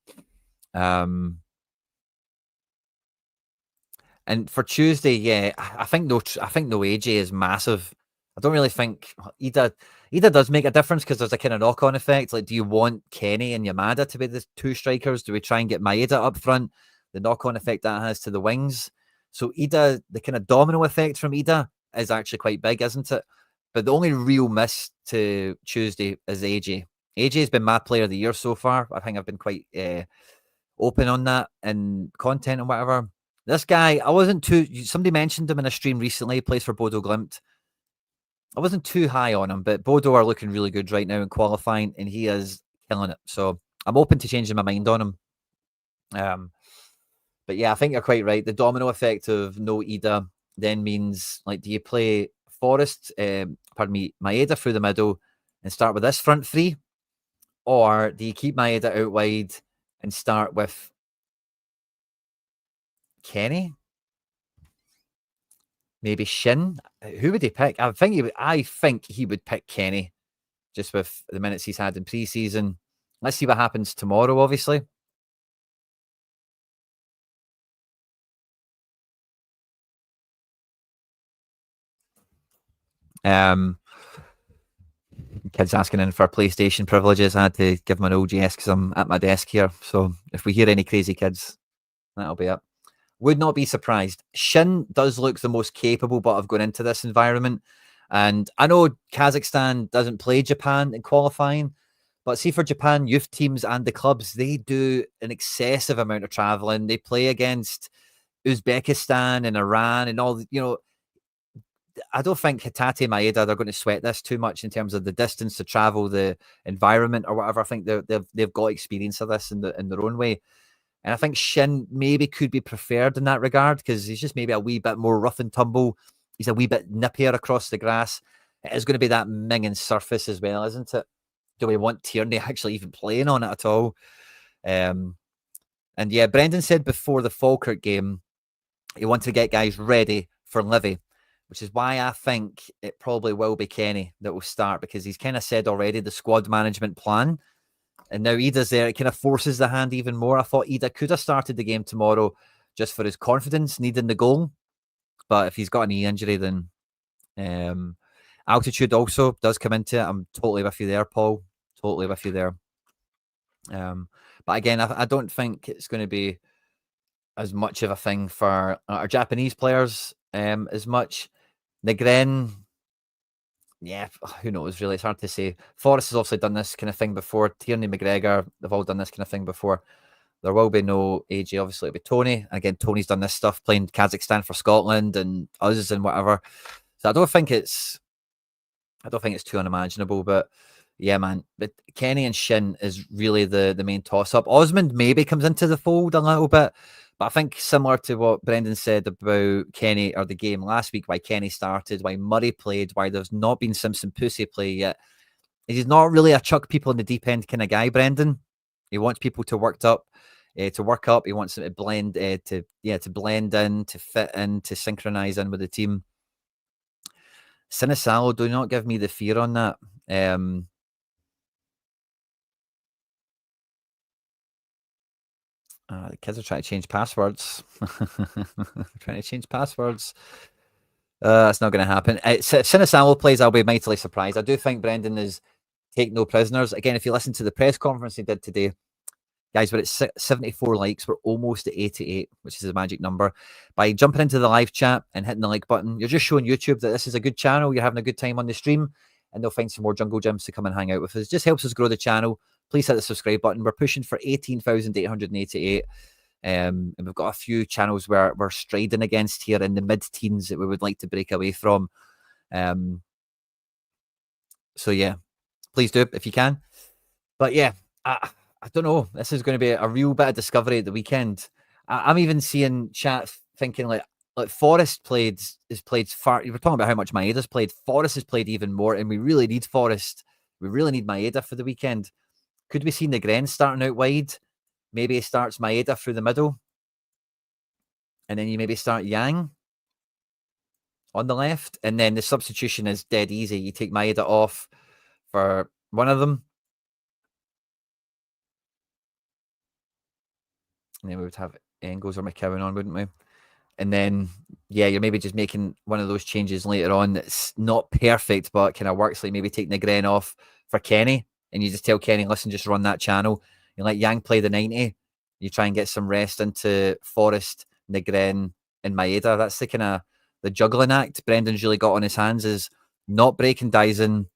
And for Tuesday, yeah, I think no AJ is massive. I don't really think Ida does make a difference because there's a kind of knock-on effect. Like, do you want Kenny and Yamada to be the two strikers? Do we try and get Maeda up front? The knock-on effect that has to the wings. So Ida, the kind of domino effect from Ida is actually quite big, isn't it? But the only real miss to Tuesday is AJ. AJ has been my player of the year so far. I think I've been quite open on that in content and whatever. This guy, somebody mentioned him in a stream recently. He plays for Bodo Glimt. I wasn't too high on him, but Bodo are looking really good right now in qualifying, and he is killing it. So I'm open to changing my mind on him. But yeah, I think you're quite right. The domino effect of no Ida then means, like, do you play Maeda through the middle and start with this front three? Or do you keep Maeda out wide and start with Kenny? Maybe Shin? Who would he pick? I think he would pick Kenny, just with the minutes he's had in pre-season. Let's see what happens tomorrow, obviously. Kids asking in for PlayStation privileges. I had to give them an OGS because I'm at my desk here. So if we hear any crazy kids, that'll be it. Would not be surprised. Shin does look the most capable, but of going into this environment. And I know Kazakhstan doesn't play Japan in qualifying, but see, for Japan youth teams and the clubs, they do an excessive amount of traveling. They play against Uzbekistan and Iran and all, you know. I don't think Hitate Maeda, they're going to sweat this too much in terms of the distance to travel, the environment or whatever. I think they've got experience of this in their own way. And I think Shin maybe could be preferred in that regard because he's just maybe a wee bit more rough and tumble. He's a wee bit nippier across the grass. It is going to be that minging surface as well, isn't it? Do we want Tierney actually even playing on it at all? And yeah, Brendan said before the Falkirk game, he wanted to get guys ready for Livy, which is why I think it probably will be Kenny that will start, because he's kind of said already the squad management plan. And now Ida's there. It kind of forces the hand even more. I thought Ida could have started the game tomorrow just for his confidence, needing the goal. But if he's got a knee injury, then altitude also does come into it. I'm totally with you there, Paul. Totally with you there. But again, I don't think it's going to be as much of a thing for our Japanese players as much. Negren, yeah, who knows, really? It's hard to say. Forrest has obviously done this kind of thing before. Tierney, McGregor, they've all done this kind of thing before. There will be no AJ, obviously it'll be Tony. Again, Tony's done this stuff, playing Kazakhstan for Scotland and us and whatever. So I don't think it's too unimaginable, but yeah, man. But Kenny and Shin is really the main toss-up. Osmond maybe comes into the fold a little bit, but I think similar to what Brendan said about Kenny or the game last week, why Kenny started, why Murray played, why there's not been Simpson Pussy play yet. He's not really a chuck people in the deep end kind of guy, Brendan. He wants people to work up. He wants them to blend, to blend in, to fit in, to synchronize in with the team. Sinisalo, do not give me the fear on that. The kids are trying to change passwords. Trying to change passwords. That's not going to happen. Sinisalo plays, I'll be mightily surprised. I do think Brendan is take no prisoners. Again, if you listen to the press conference he did today, guys, we're at 74 likes. We're almost at 88, which is a magic number. By jumping into the live chat and hitting the like button, you're just showing YouTube that this is a good channel. You're having a good time on the stream, and they'll find some more Jungle Gyms to come and hang out with us. It just helps us grow the channel. Please hit the subscribe button. We're pushing for 18,888. And we've got a few channels where we're striding against here in the mid-teens that we would like to break away from. So yeah, please do if you can. But yeah, I don't know. This is going to be a real bit of discovery at the weekend. I'm even seeing chat thinking like Forrest is played far. You were talking about how much Maeda's played. Forrest has played even more, and we really need Forrest. We really need Maeda for the weekend. Could we see Negren starting out wide? Maybe he starts Maeda through the middle, and then you maybe start Yang on the left, and then the substitution is dead easy. You take Maeda off for one of them. And then we would have Engels or McCowan on, wouldn't we? And then, yeah, you're maybe just making one of those changes later on that's not perfect, but kind of works. Like maybe take Negren off for Kenny, and you just tell Kenny, listen, just run that channel. You let Yang play the 90. You try and get some rest into Forrest, Negren, and Maeda. That's the kind of the juggling act Brendan's really got on his hands, is not breaking Dyson.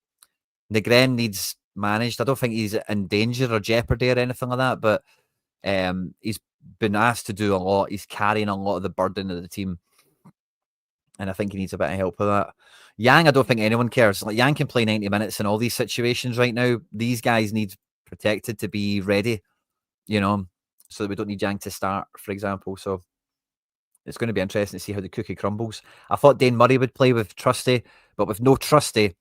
Negren needs managed. I don't think he's in danger or jeopardy or anything like that, but he's been asked to do a lot. He's carrying a lot of the burden of the team, and I think he needs a bit of help with that. Yang, I don't think anyone cares. Like Yang can play 90 minutes in all these situations right now. These guys need protected to be ready, you know, so that we don't need Yang to start, for example. So it's going to be interesting to see how the cookie crumbles. I thought Dane Murray would play with Trusty, but with no Trusty,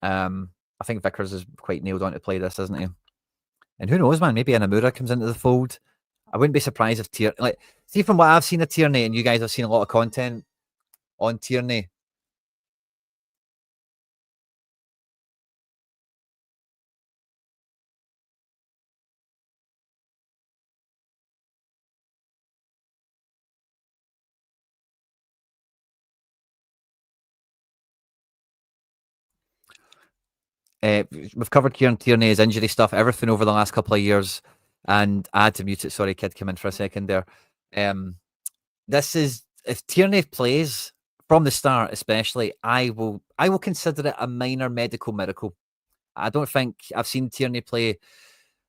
I think Vickers is quite nailed on to play this, isn't he? And who knows, man? Maybe Inamura comes into the fold. I wouldn't be surprised if Tierney, like, see from what I've seen of Tierney, and you guys have seen a lot of content on Tierney. We've covered Kieran Tierney's injury stuff, everything over the last couple of years, and I had to mute it. Sorry, kid, come in for a second there. This is, if Tierney plays from the start, especially, I will consider it a minor medical miracle. I don't think I've seen Tierney play.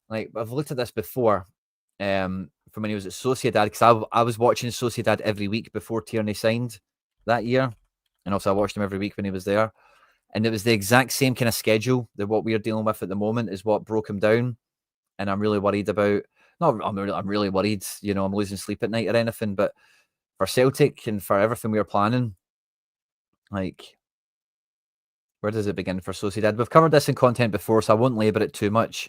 Like, I've looked at this before, from when he was at Sociedad, because I was watching Sociedad every week before Tierney signed that year, and also I watched him every week when he was there. And it was the exact same kind of schedule that what we're dealing with at the moment is what broke him down. And I'm really worried about, I'm really worried, you know, I'm losing sleep at night or anything, but for Celtic and for everything we were planning, like, where does it begin for Sociedad? We've covered this in content before, so I won't labour it too much.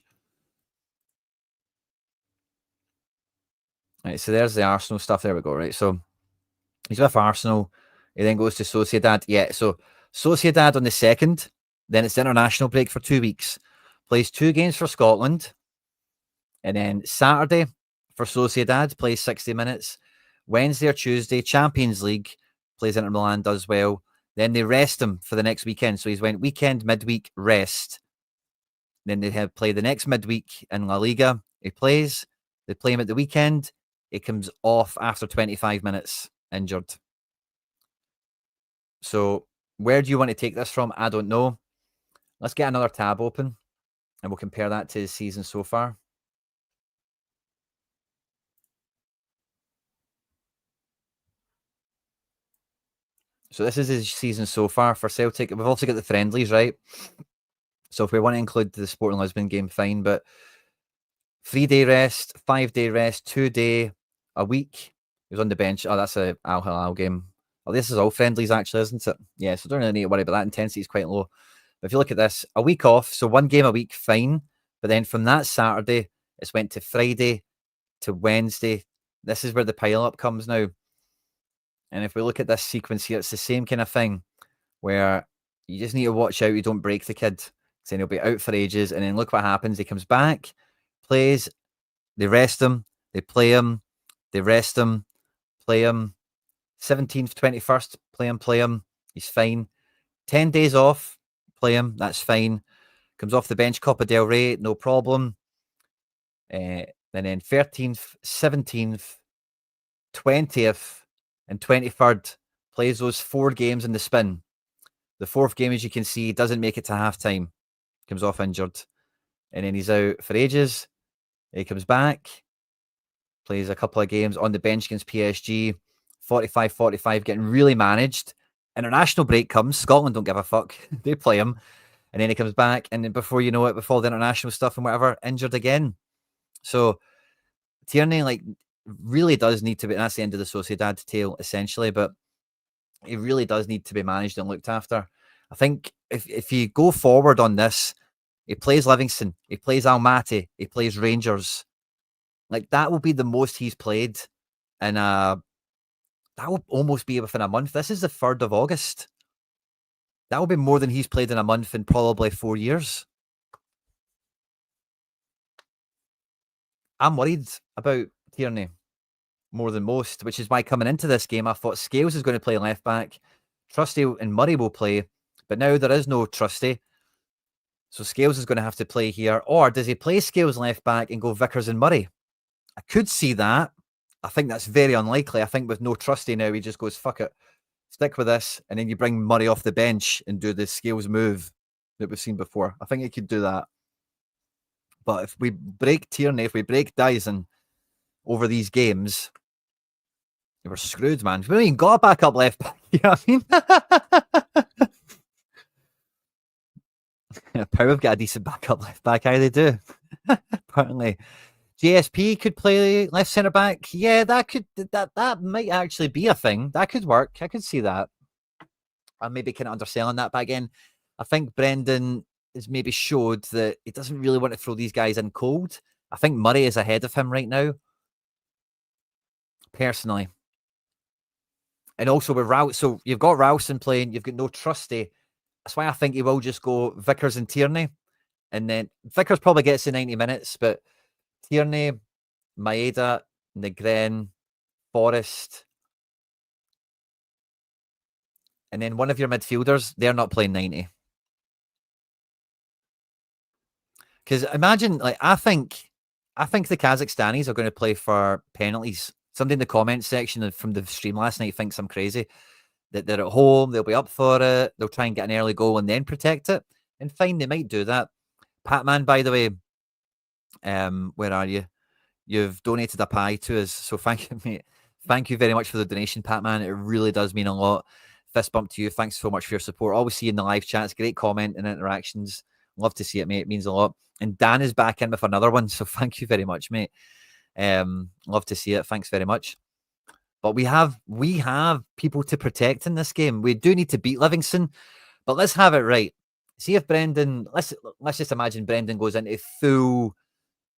Right, so there's the Arsenal stuff. There we go, right? So he's with Arsenal. He then goes to Sociedad. Yeah, so Sociedad on the 2nd, then it's the international break for 2 weeks. Plays 2 games for Scotland. And then Saturday for Sociedad, plays 60 minutes. Wednesday or Tuesday, Champions League, plays Inter Milan, does well. Then they rest him for the next weekend. So he's went weekend, midweek, rest. Then they have play the next midweek in La Liga. He plays. They play him at the weekend. He comes off after 25 minutes, injured. So where do you want to take this from? I don't know. Let's get another tab open and we'll compare that to the season so far. So this is his season so far for Celtic. We've also got the friendlies, right? So if we want to include the Sporting Lisbon game, fine. But 3-day rest, 5-day rest, 2-day a week. He was on the bench. Oh, that's a Al Hilal game. Oh, this is all friendlies, actually, isn't it? Yeah, so don't really need to worry about that. Intensity is quite low. But if you look at this, a week off, so 1 game a week, fine. But then from that Saturday, it's went to Friday to Wednesday. This is where the pile-up comes now. And if we look at this sequence here, it's the same kind of thing where you just need to watch out you don't break the kid. Then he'll be out for ages. And then look what happens. He comes back, plays, they rest him, they play him, they rest him, play him. 17th, 21st, play him. He's fine. 10 days off, play him. That's fine. Comes off the bench, Copa del Rey, no problem. And then 13th, 17th, 20th, and 23rd plays those 4 games in the spin. The 4th game, as you can see, doesn't make it to halftime. Comes off injured. And then he's out for ages. He comes back, plays a couple of games on the bench against PSG. 45-45, getting really managed. International break comes. Scotland don't give a fuck. They play him. And then he comes back. And then before you know it, before the international stuff and whatever, injured again. So Tierney, like, really does need to be, that's the end of the Sociedad tale, essentially, but he really does need to be managed and looked after. I think if you go forward on this, he plays Livingston, he plays Almaty, he plays Rangers. Like, that will be the most he's played in that will almost be within a month. This is the 3rd of August. That will be more than he's played in a month in probably 4 years. I'm worried about Tierney more than most, which is why coming into this game, I thought Scales is going to play left back, Trusty and Murray will play, but now there is no Trusty. So Scales is going to have to play here. Or does he play Scales left back and go Vickers and Murray? I could see that. I think that's very unlikely. I think with no Trusty now, he just goes, fuck it, stick with this. And then you bring Murray off the bench and do the Scales move that we've seen before. I think he could do that. But if we break Tierney, if we break Dyson over these games, we're screwed, man. We don't even got a backup left back. You know what I mean? Power have got a decent backup left back. How they do? Apparently, JSP could play left centre back. Yeah, that might actually be a thing. That could work. I could see that. I'm maybe kind of underselling that, but again, I think Brendan has maybe showed that he doesn't really want to throw these guys in cold. I think Murray is ahead of him right now, personally. And also with Rouse, so you've got Ralston playing, you've got no Trusty. That's why I think he will just go Vickers and Tierney. And then Vickers probably gets the 90 minutes, but Tierney, Maeda, Negren, Forrest, and then one of your midfielders, they're not playing 90. Because imagine, like, I think the Kazakhstanis are going to play for penalties. Somebody in the comments section from the stream last night thinks I'm crazy. That they're at home, they'll be up for it, they'll try and get an early goal and then protect it. And fine, they might do that. Patman, by the way, where are you? You've donated a pie to us, so thank you, mate. Thank you very much for the donation, Patman. It really does mean a lot. Fist bump to you. Thanks so much for your support. Always see you in the live chats. Great comment and interactions. Love to see it, mate. It means a lot. And Dan is back in with another one, so thank you very much, mate. Love to see it. Thanks very much. But we have people to protect in this game. We do need to beat Livingston, but let's have it right. See if Brendan, let's just imagine Brendan goes into full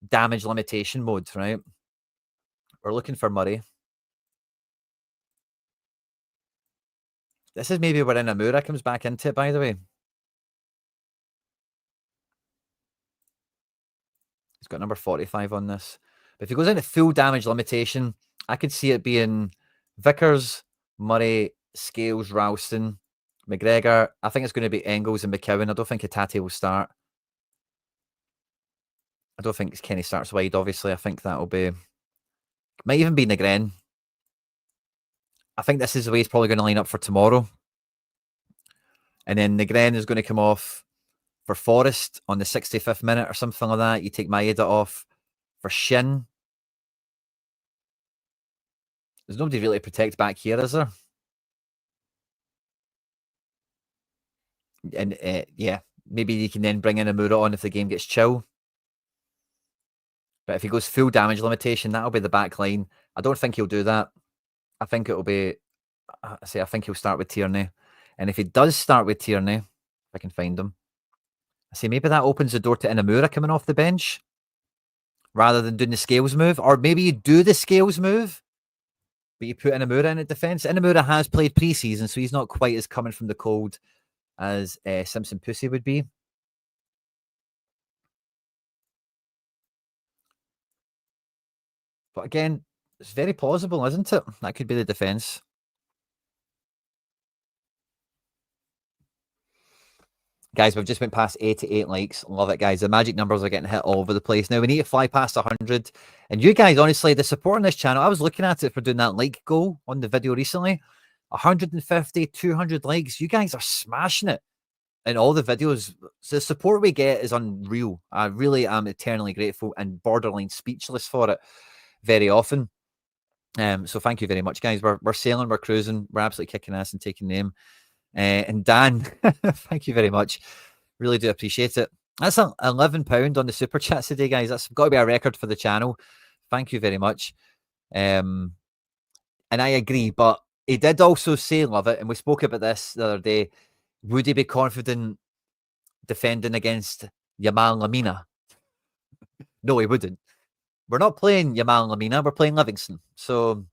damage limitation mode, right? We're looking for Murray. This is maybe where Inamura comes back into it, by the way. He's got number 45 on this. But if he goes into full damage limitation, I could see it being Vickers, Murray, Scales, Ralston, McGregor. I think it's going to be Engels and McCowan. I don't think Hatate will start. I don't think Kenny starts wide, obviously. I think that'll be... Might even be Negren. I think this is the way he's probably going to line up for tomorrow. And then Negren is going to come off for Forrest on the 65th minute or something like that. You take Maeda off for Shin. There's nobody really to protect back here, is there? And yeah, maybe you can then bring in a Amura on if the game gets chill. But if he goes full damage limitation, that'll be the back line. I don't think he'll do that. I think it'll be, I think he'll start with Tierney. And if he does start with Tierney, if I can find him, maybe that opens the door to Inamura coming off the bench rather than doing the scales move. Or maybe you do the scales move, but you put Inamura in at defence. Inamura has played pre-season, so he's not quite as coming from the cold as Simpson Pussy would be. But again, it's very plausible, isn't it? That could be the defence. Guys, we've just went past 88 likes. Love it, guys. The magic numbers are getting hit all over the place. Now, we need to fly past 100. And you guys, honestly, the support on this channel, I was looking at it for doing that like goal on the video recently. 150, 200 likes. You guys are smashing it in all the videos. So the support we get is unreal. I really am eternally grateful and borderline speechless for it very often. So thank you very much, guys. We're sailing, we're cruising, we're absolutely kicking ass and taking name. And Dan, thank you very much. Really do appreciate it. That's £11 on the super chats today, guys. That's got to be a record for the channel. Thank you very much. And I agree, but he did also say love it, and we spoke about this the other day. Would he be confident defending against Yamal Lamina? No, he wouldn't. We're not playing Yamal Lamina, we're playing Livingston. So,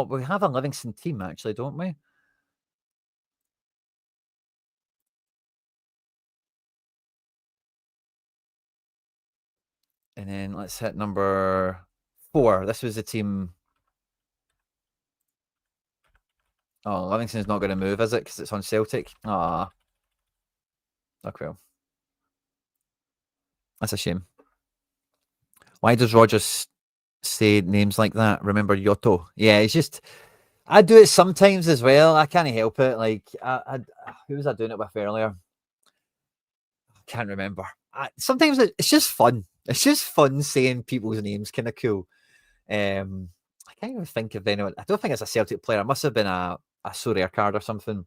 we have a Livingston team, actually, don't we? And then let's hit number 4. This was the team. Oh, Livingston's not going to move, is it? Because it's on Celtic. Ah. Okay. That's a shame. Why does Rogers say names like that? Remember Yoto? Yeah, it's just, I do it sometimes as well. I can't help it. Like, who was I doing it with earlier? I can't remember. Sometimes it's just fun. It's just fun saying people's names, kind of cool. I can't even think of anyone. I don't think it's a Celtic player. It must have been a Sorare card or something.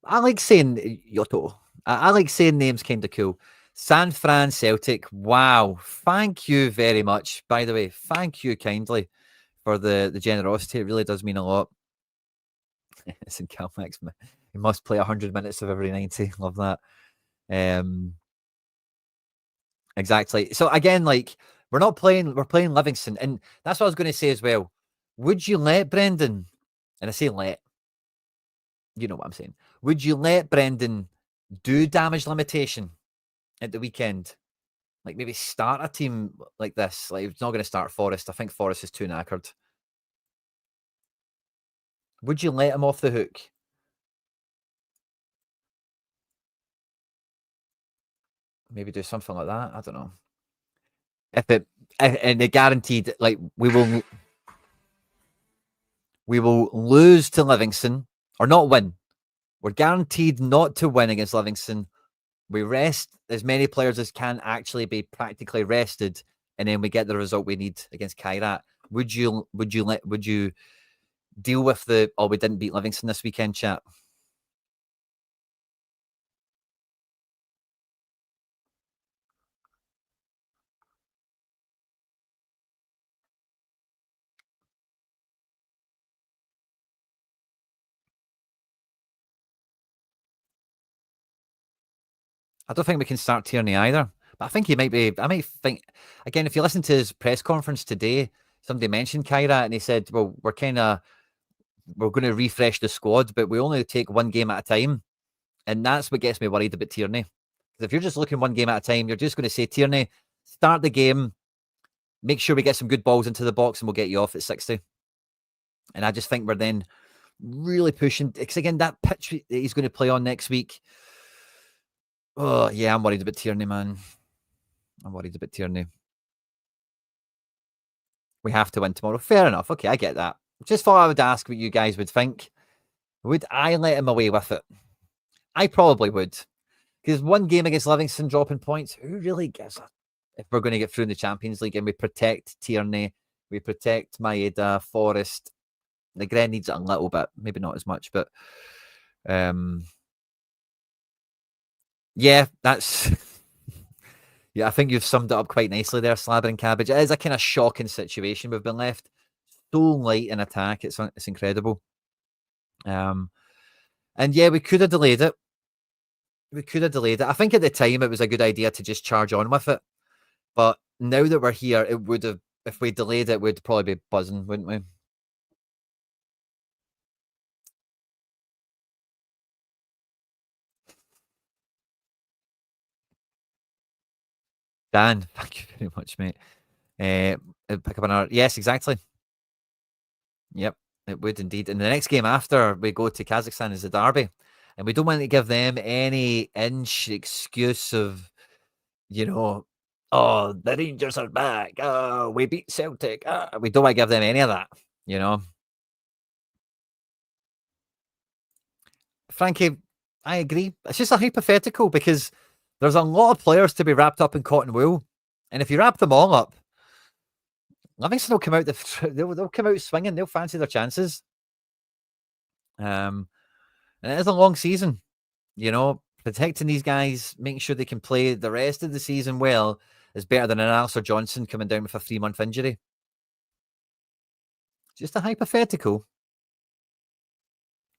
I like saying Yoto. I like saying names, kind of cool. San Fran Celtic. Wow. Thank you very much. By the way, thank you kindly for the generosity. It really does mean a lot. It's in Calmax. He must play 100 minutes of every 90. Love that. Exactly. So again, like, we're playing Livingston. And that's what I was going to say as well. Would you let Brendan, and I say let, you know what I'm saying. Would you let Brendan do damage limitation at the weekend? Like, maybe start a team like this. Like, he's not going to start Forest. I think Forest is too knackered. Would you let him off the hook? Maybe do something like that. I don't know. And they guaranteed, like, we will lose to Livingston, or not win. We're guaranteed not to win against Livingston. We rest as many players as can actually be practically rested, and then we get the result we need against Kairat. Would you deal with the, we didn't beat Livingston this weekend, chat? I don't think we can start Tierney either. But I think he might be. I might think, again, if you listen to his press conference today, somebody mentioned Kairat and he said, well, we're going to refresh the squad, but we only take one game at a time. And that's what gets me worried about Tierney. Because if you're just looking one game at a time, you're just going to say, Tierney, start the game, make sure we get some good balls into the box, and we'll get you off at 60. And I just think we're then really pushing. Because again, that pitch that he's going to play on next week. Oh, yeah, I'm worried about Tierney, man. I'm worried about Tierney. We have to win tomorrow. Fair enough. Okay, I get that. Just thought I would ask what you guys would think. Would I let him away with it? I probably would. Because one game against Livingston dropping points, who really gives a... If we're going to get through in the Champions League and we protect Tierney, we protect Maeda, Forest. The Gren needs it a little bit, maybe not as much, but Yeah, that's yeah. I think you've summed it up quite nicely there, Slabber and Cabbage. It is a kind of shocking situation. We've been left so light in attack. It's incredible. And yeah, we could have delayed it. We could have delayed it. I think at the time it was a good idea to just charge on with it. But now that we're here, it would have, if we delayed it, we'd probably be buzzing, wouldn't we? Dan, thank you very much, mate. Pick up another. Yes, exactly. Yep, it would indeed. And the next game after we go to Kazakhstan is the Derby. And we don't want to give them any inch excuse of, oh, the Rangers are back. Oh, we beat Celtic. We don't want to give them any of that, Frankie, I agree. It's just a hypothetical because there's a lot of players to be wrapped up in cotton wool. And if you wrap them all up, Livingston will come out. They'll come out swinging. They'll fancy their chances. And it is a long season. Protecting these guys, making sure they can play the rest of the season well, is better than an Alistair Johnson coming down with a 3-month injury. Just a hypothetical.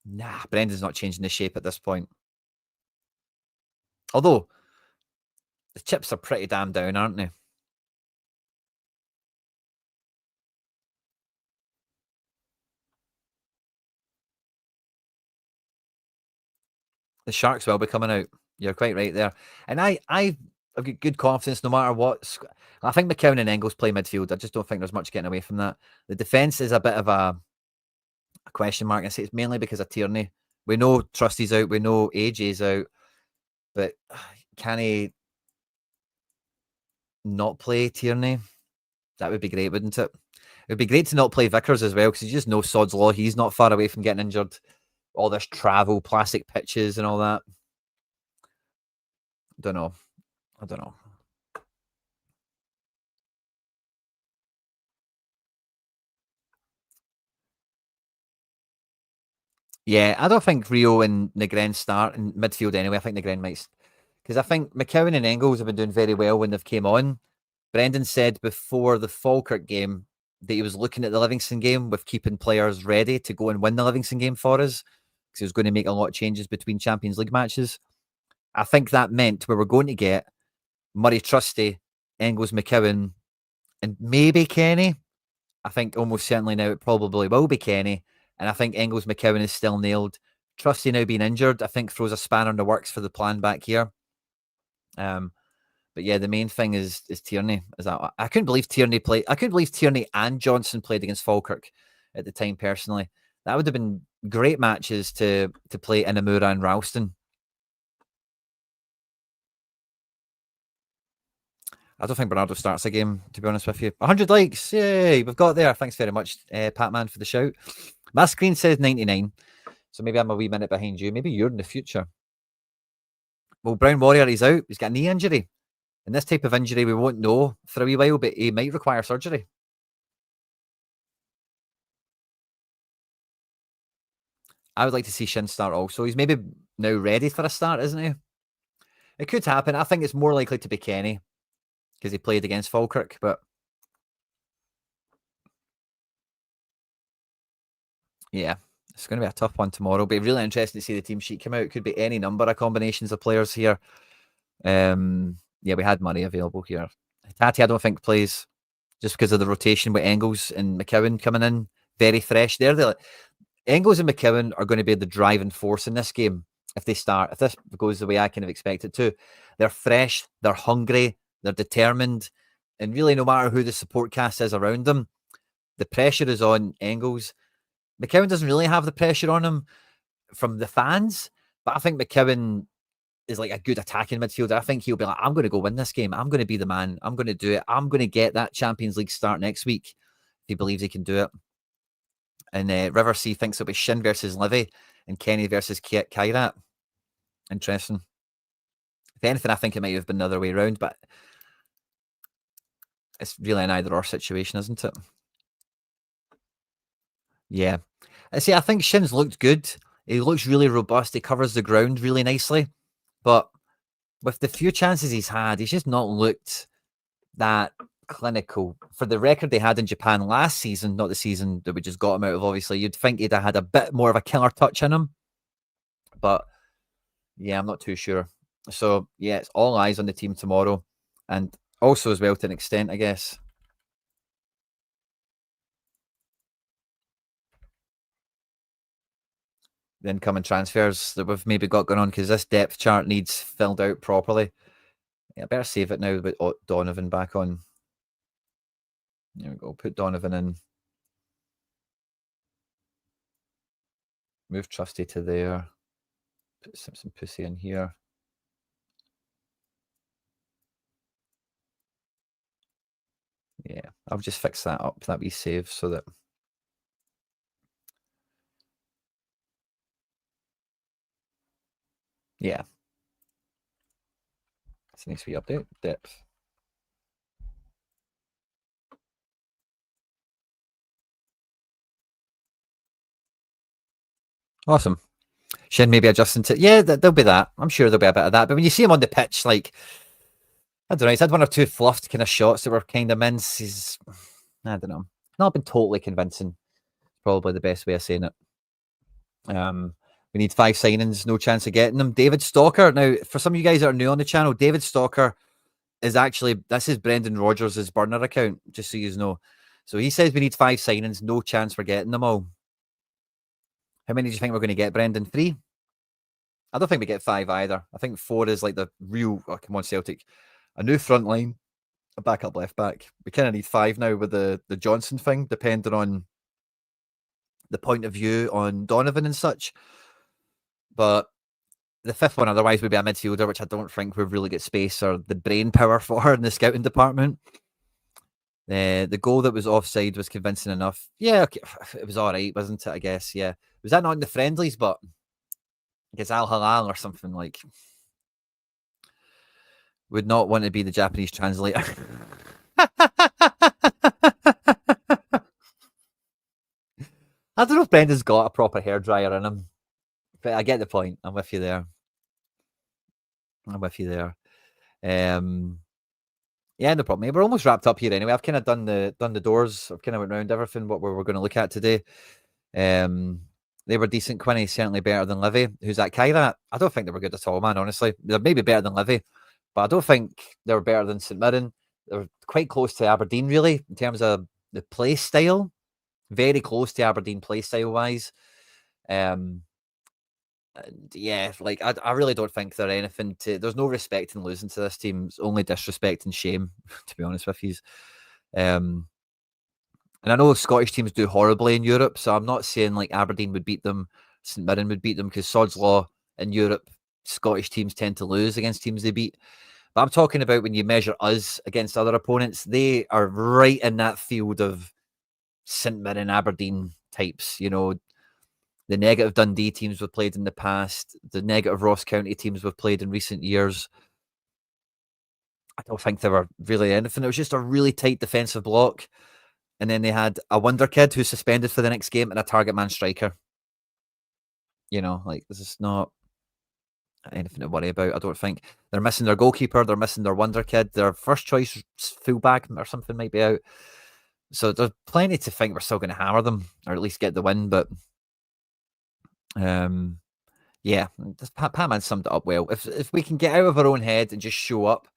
Nah, Brendan's not changing the shape at this point. Although the chips are pretty damn down, aren't they? The Sharks will be coming out. You're quite right there. And I've got good confidence no matter what. I think McCowan and Engels play midfield. I just don't think there's much getting away from that. The defence is a bit of a question mark. I say it's mainly because of Tierney. We know Trusty's out. We know AJ's out. But can he not play Tierney? That would be great, wouldn't it? It would be great to not play Vickers as well because you just know sod's law. He's not far away from getting injured. All this travel, plastic pitches and all that. I don't know. Yeah, I don't think Rio and Negren start in midfield anyway. I think Negren might, because I think McCowan and Engels have been doing very well when they've came on. Brendan said before the Falkirk game that he was looking at the Livingston game with keeping players ready to go and win the Livingston game for us because he was going to make a lot of changes between Champions League matches. I think that meant we were going to get Murray Trusty, Engels McCowan, and maybe Kenny. I think almost certainly now it probably will be Kenny. And I think Engels McCowan is still nailed. Trusty now being injured, I think throws a spanner in the works for the plan back here. But yeah, the main thing is Tierney. I couldn't believe Tierney played. I couldn't believe Tierney and Johnson played against Falkirk at the time. Personally, that would have been great matches to play Inamura and Ralston. I don't think Bernardo starts a game, to be honest with you. 100 likes. Yay, we've got there. Thanks very much, Patman, for the shout. My screen says 99. So maybe I'm a wee minute behind you. Maybe you're in the future. Well, Brown Warrior, he's out. He's got a knee injury. And this type of injury, we won't know for a wee while, but he might require surgery. I would like to see Shin start also. He's maybe now ready for a start, isn't he? It could happen. I think it's more likely to be Kenny because he played against Falkirk, but yeah, it's going to be a tough one tomorrow. It'll be really interesting to see the team sheet come out. It could be any number of combinations of players here. Yeah, we had Murray available here. Tati, I don't think plays just because of the rotation with Engels and McCowan coming in very fresh. Engels and McCowan are going to be the driving force in this game if they start. If this goes the way I kind of expect it to, they're fresh, they're hungry, they're determined, and really, no matter who the support cast is around them, the pressure is on Engels. McCowan doesn't really have the pressure on him from the fans, but I think McCowan is like a good attacking midfielder. I think he'll be like, I'm going to go win this game. I'm going to be the man. I'm going to do it. I'm going to get that Champions League start next week if he believes he can do it. And River C thinks it'll be Shin versus Livy and Kenny versus Kairat. Interesting. If anything, I think it might have been the other way around, but it's really an either-or situation, isn't it? Yeah. See, I think Shin's looked good. He looks really robust. He covers the ground really nicely. But with the few chances he's had, he's just not looked that clinical. For the record they had in Japan last season, not the season that we just got him out of, obviously, you'd think he'd have had a bit more of a killer touch in him. But yeah, I'm not too sure. So yeah, it's all eyes on the team tomorrow. And also as well to an extent, I guess. The incoming transfers that we've maybe got going on, because this depth chart needs filled out properly. Yeah, I better save it now with Donovan back on. There we go. Put Donovan in. Move Trusty to there. Put Simpson Pussy in here. Yeah, I'll just fix that up, that we save, so that yeah. This needs to be update. Depth. Awesome. Shin maybe adjusting to, yeah, there'll be that. I'm sure there'll be a bit of that. But when you see him on the pitch, like, I don't know, he's had one or two fluffed kind of shots that were kind of mince. He's, I don't know, not been totally convincing. Probably the best way of saying it. We need 5 signings, no chance of getting them. David Stalker. Now, for some of you guys that are new on the channel, David Stalker is actually, this is Brendan Rodgers' burner account, just so you know. So he says we need 5 signings, no chance for getting them all. How many do you think we're going to get, Brendan? 3? I don't think we get 5 either. I think 4 is like the real, oh, come on, Celtic. A new front line, a backup left back. We kind of need 5 now with the Johnson thing, depending on the point of view on Donovan and such. But the 5th one otherwise would be a midfielder, which I don't think we've really got space or the brain power for in the scouting department. The goal that was offside was convincing enough. Yeah, okay. It was all right, wasn't it? I guess, yeah. Was that not in the friendlies? But I guess Al Halal or something like. Would not want to be the Japanese translator. I don't know if Brendan's got a proper hairdryer in him. But I get the point. I'm with you there. Yeah, no problem. We're almost wrapped up here anyway. I've kind of done the doors. I've kind of went around everything what we're going to look at today. They were decent. Quinny certainly better than Livy. Who's that? Kyrat? I don't think they were good at all, man. Honestly, they're maybe better than Livy, but I don't think they were better than St Mirren. They're quite close to Aberdeen, really, in terms of the play style. Very close to Aberdeen play style wise. Yeah, like I really don't think they're anything to. There's no respect in losing to this team. It's only disrespect and shame, to be honest with you. And I know Scottish teams do horribly in Europe, so I'm not saying like Aberdeen would beat them, St Mirren would beat them, because sod's law in Europe, Scottish teams tend to lose against teams they beat. But I'm talking about when you measure us against other opponents, they are right in that field of St Mirren, Aberdeen types, you know. The negative Dundee teams we've played in the past, the negative Ross County teams we've played in recent years. I don't think they were really anything. It was just a really tight defensive block. And then they had a wonder kid who's suspended for the next game and a target man striker. You know, like, this is not anything to worry about, I don't think. They're missing their goalkeeper. They're missing their wonder kid. Their first choice fullback or something might be out. So there's plenty to think we're still going to hammer them, or at least get the win. But yeah, Pat-Man summed it up well. If we can get out of our own head and just show up,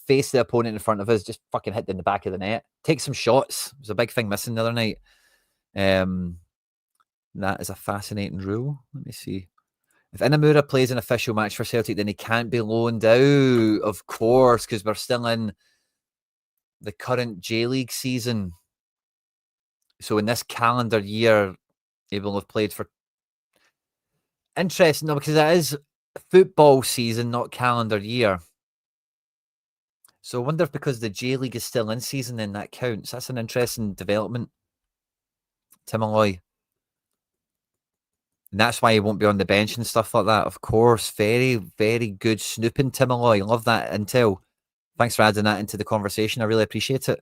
face the opponent in front of us, just fucking hit in the back of the net, take some shots. It was a big thing missing the other night. That is a fascinating rule. Let me see. If Inamura plays an official match for Celtic, then he can't be loaned out, of course, because we're still in the current J-League season. So in this calendar year, he will have played for... Interesting, no, because it is football season, not calendar year. So I wonder if because the J-League is still in season, then that counts. That's an interesting development. Tim Alloy. And that's why he won't be on the bench and stuff like that. Of course, very, very good snooping, Tim Alloy. Love that intel. Thanks for adding that into the conversation. I really appreciate it.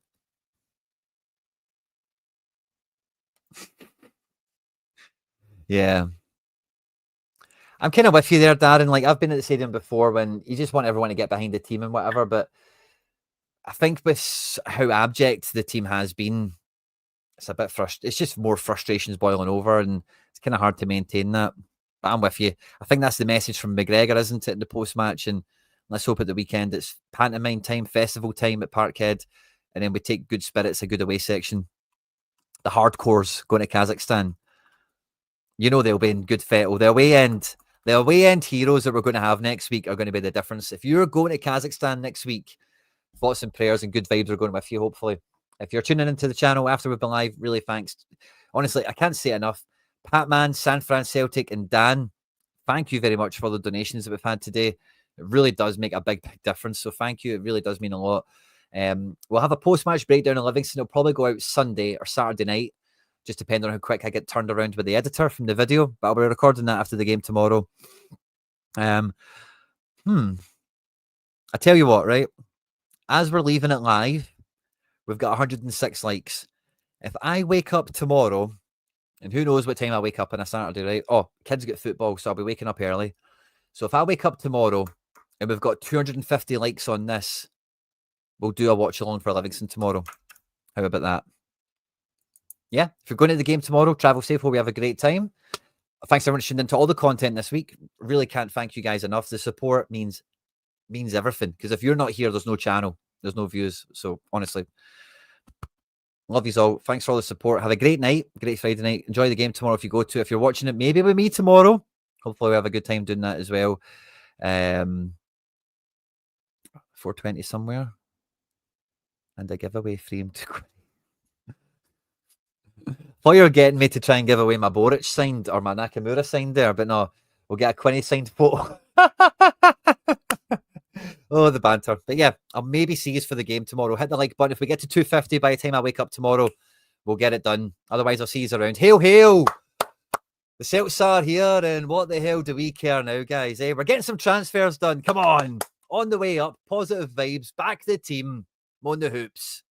Yeah. I'm kind of with you there, Darren. Like, I've been at the stadium before when you just want everyone to get behind the team and whatever, but I think with how abject the team has been, it's a bit frustrating. It's just more frustrations boiling over, and it's kind of hard to maintain that. But I'm with you. I think that's the message from McGregor, isn't it, in the post-match? And let's hope at the weekend it's pantomime time, festival time at Parkhead, and then we take good spirits, a good away section. The hardcores going to Kazakhstan, you know they'll be in good fettle. The away end heroes that we're going to have next week are going to be the difference. If you're going to Kazakhstan next week, thoughts and prayers and good vibes are going with you, hopefully. If you're tuning into the channel after we've been live, really thanks. Honestly, I can't say it enough. Patman, San Fran Celtic, and Dan, thank you very much for the donations that we've had today. It really does make a big, big difference. So thank you. It really does mean a lot. We'll have a post-match breakdown in Livingston. It'll probably go out Sunday or Saturday night, just depending on how quick I get turned around with the editor from the video. But I'll be recording that after the game tomorrow. I tell you what, right? As we're leaving it live, we've got 106 likes. If I wake up tomorrow, and who knows what time I wake up on a Saturday, right? Oh, kids get football, so I'll be waking up early. So if I wake up tomorrow and we've got 250 likes on this, we'll do a watch along for Livingston tomorrow. How about that? Yeah, if you're going to the game tomorrow, travel safe. Hope we have a great time. Thanks everyone for tuning into all the content this week. Really can't thank you guys enough. The support means everything. Because if you're not here, there's no channel, there's no views. So honestly, love you all. Thanks for all the support. Have a great night, great Friday night. Enjoy the game tomorrow if you go to. If you're watching it, maybe with me tomorrow. Hopefully we have a good time doing that as well. 420 somewhere. And a giveaway frame to Quinny. Thought you were getting me to try and give away my Boric signed or my Nakamura signed there, but no, we'll get a Quinny signed photo. Oh, the banter. But yeah, I'll maybe see you for the game tomorrow. Hit the like button. If we get to 250 by the time I wake up tomorrow, we'll get it done. Otherwise, I'll see you around. Hail, hail! The Celts are here, and what the hell do we care now, guys? We're getting some transfers done. Come on. On the way up. Positive vibes. Back the team. On the hoops.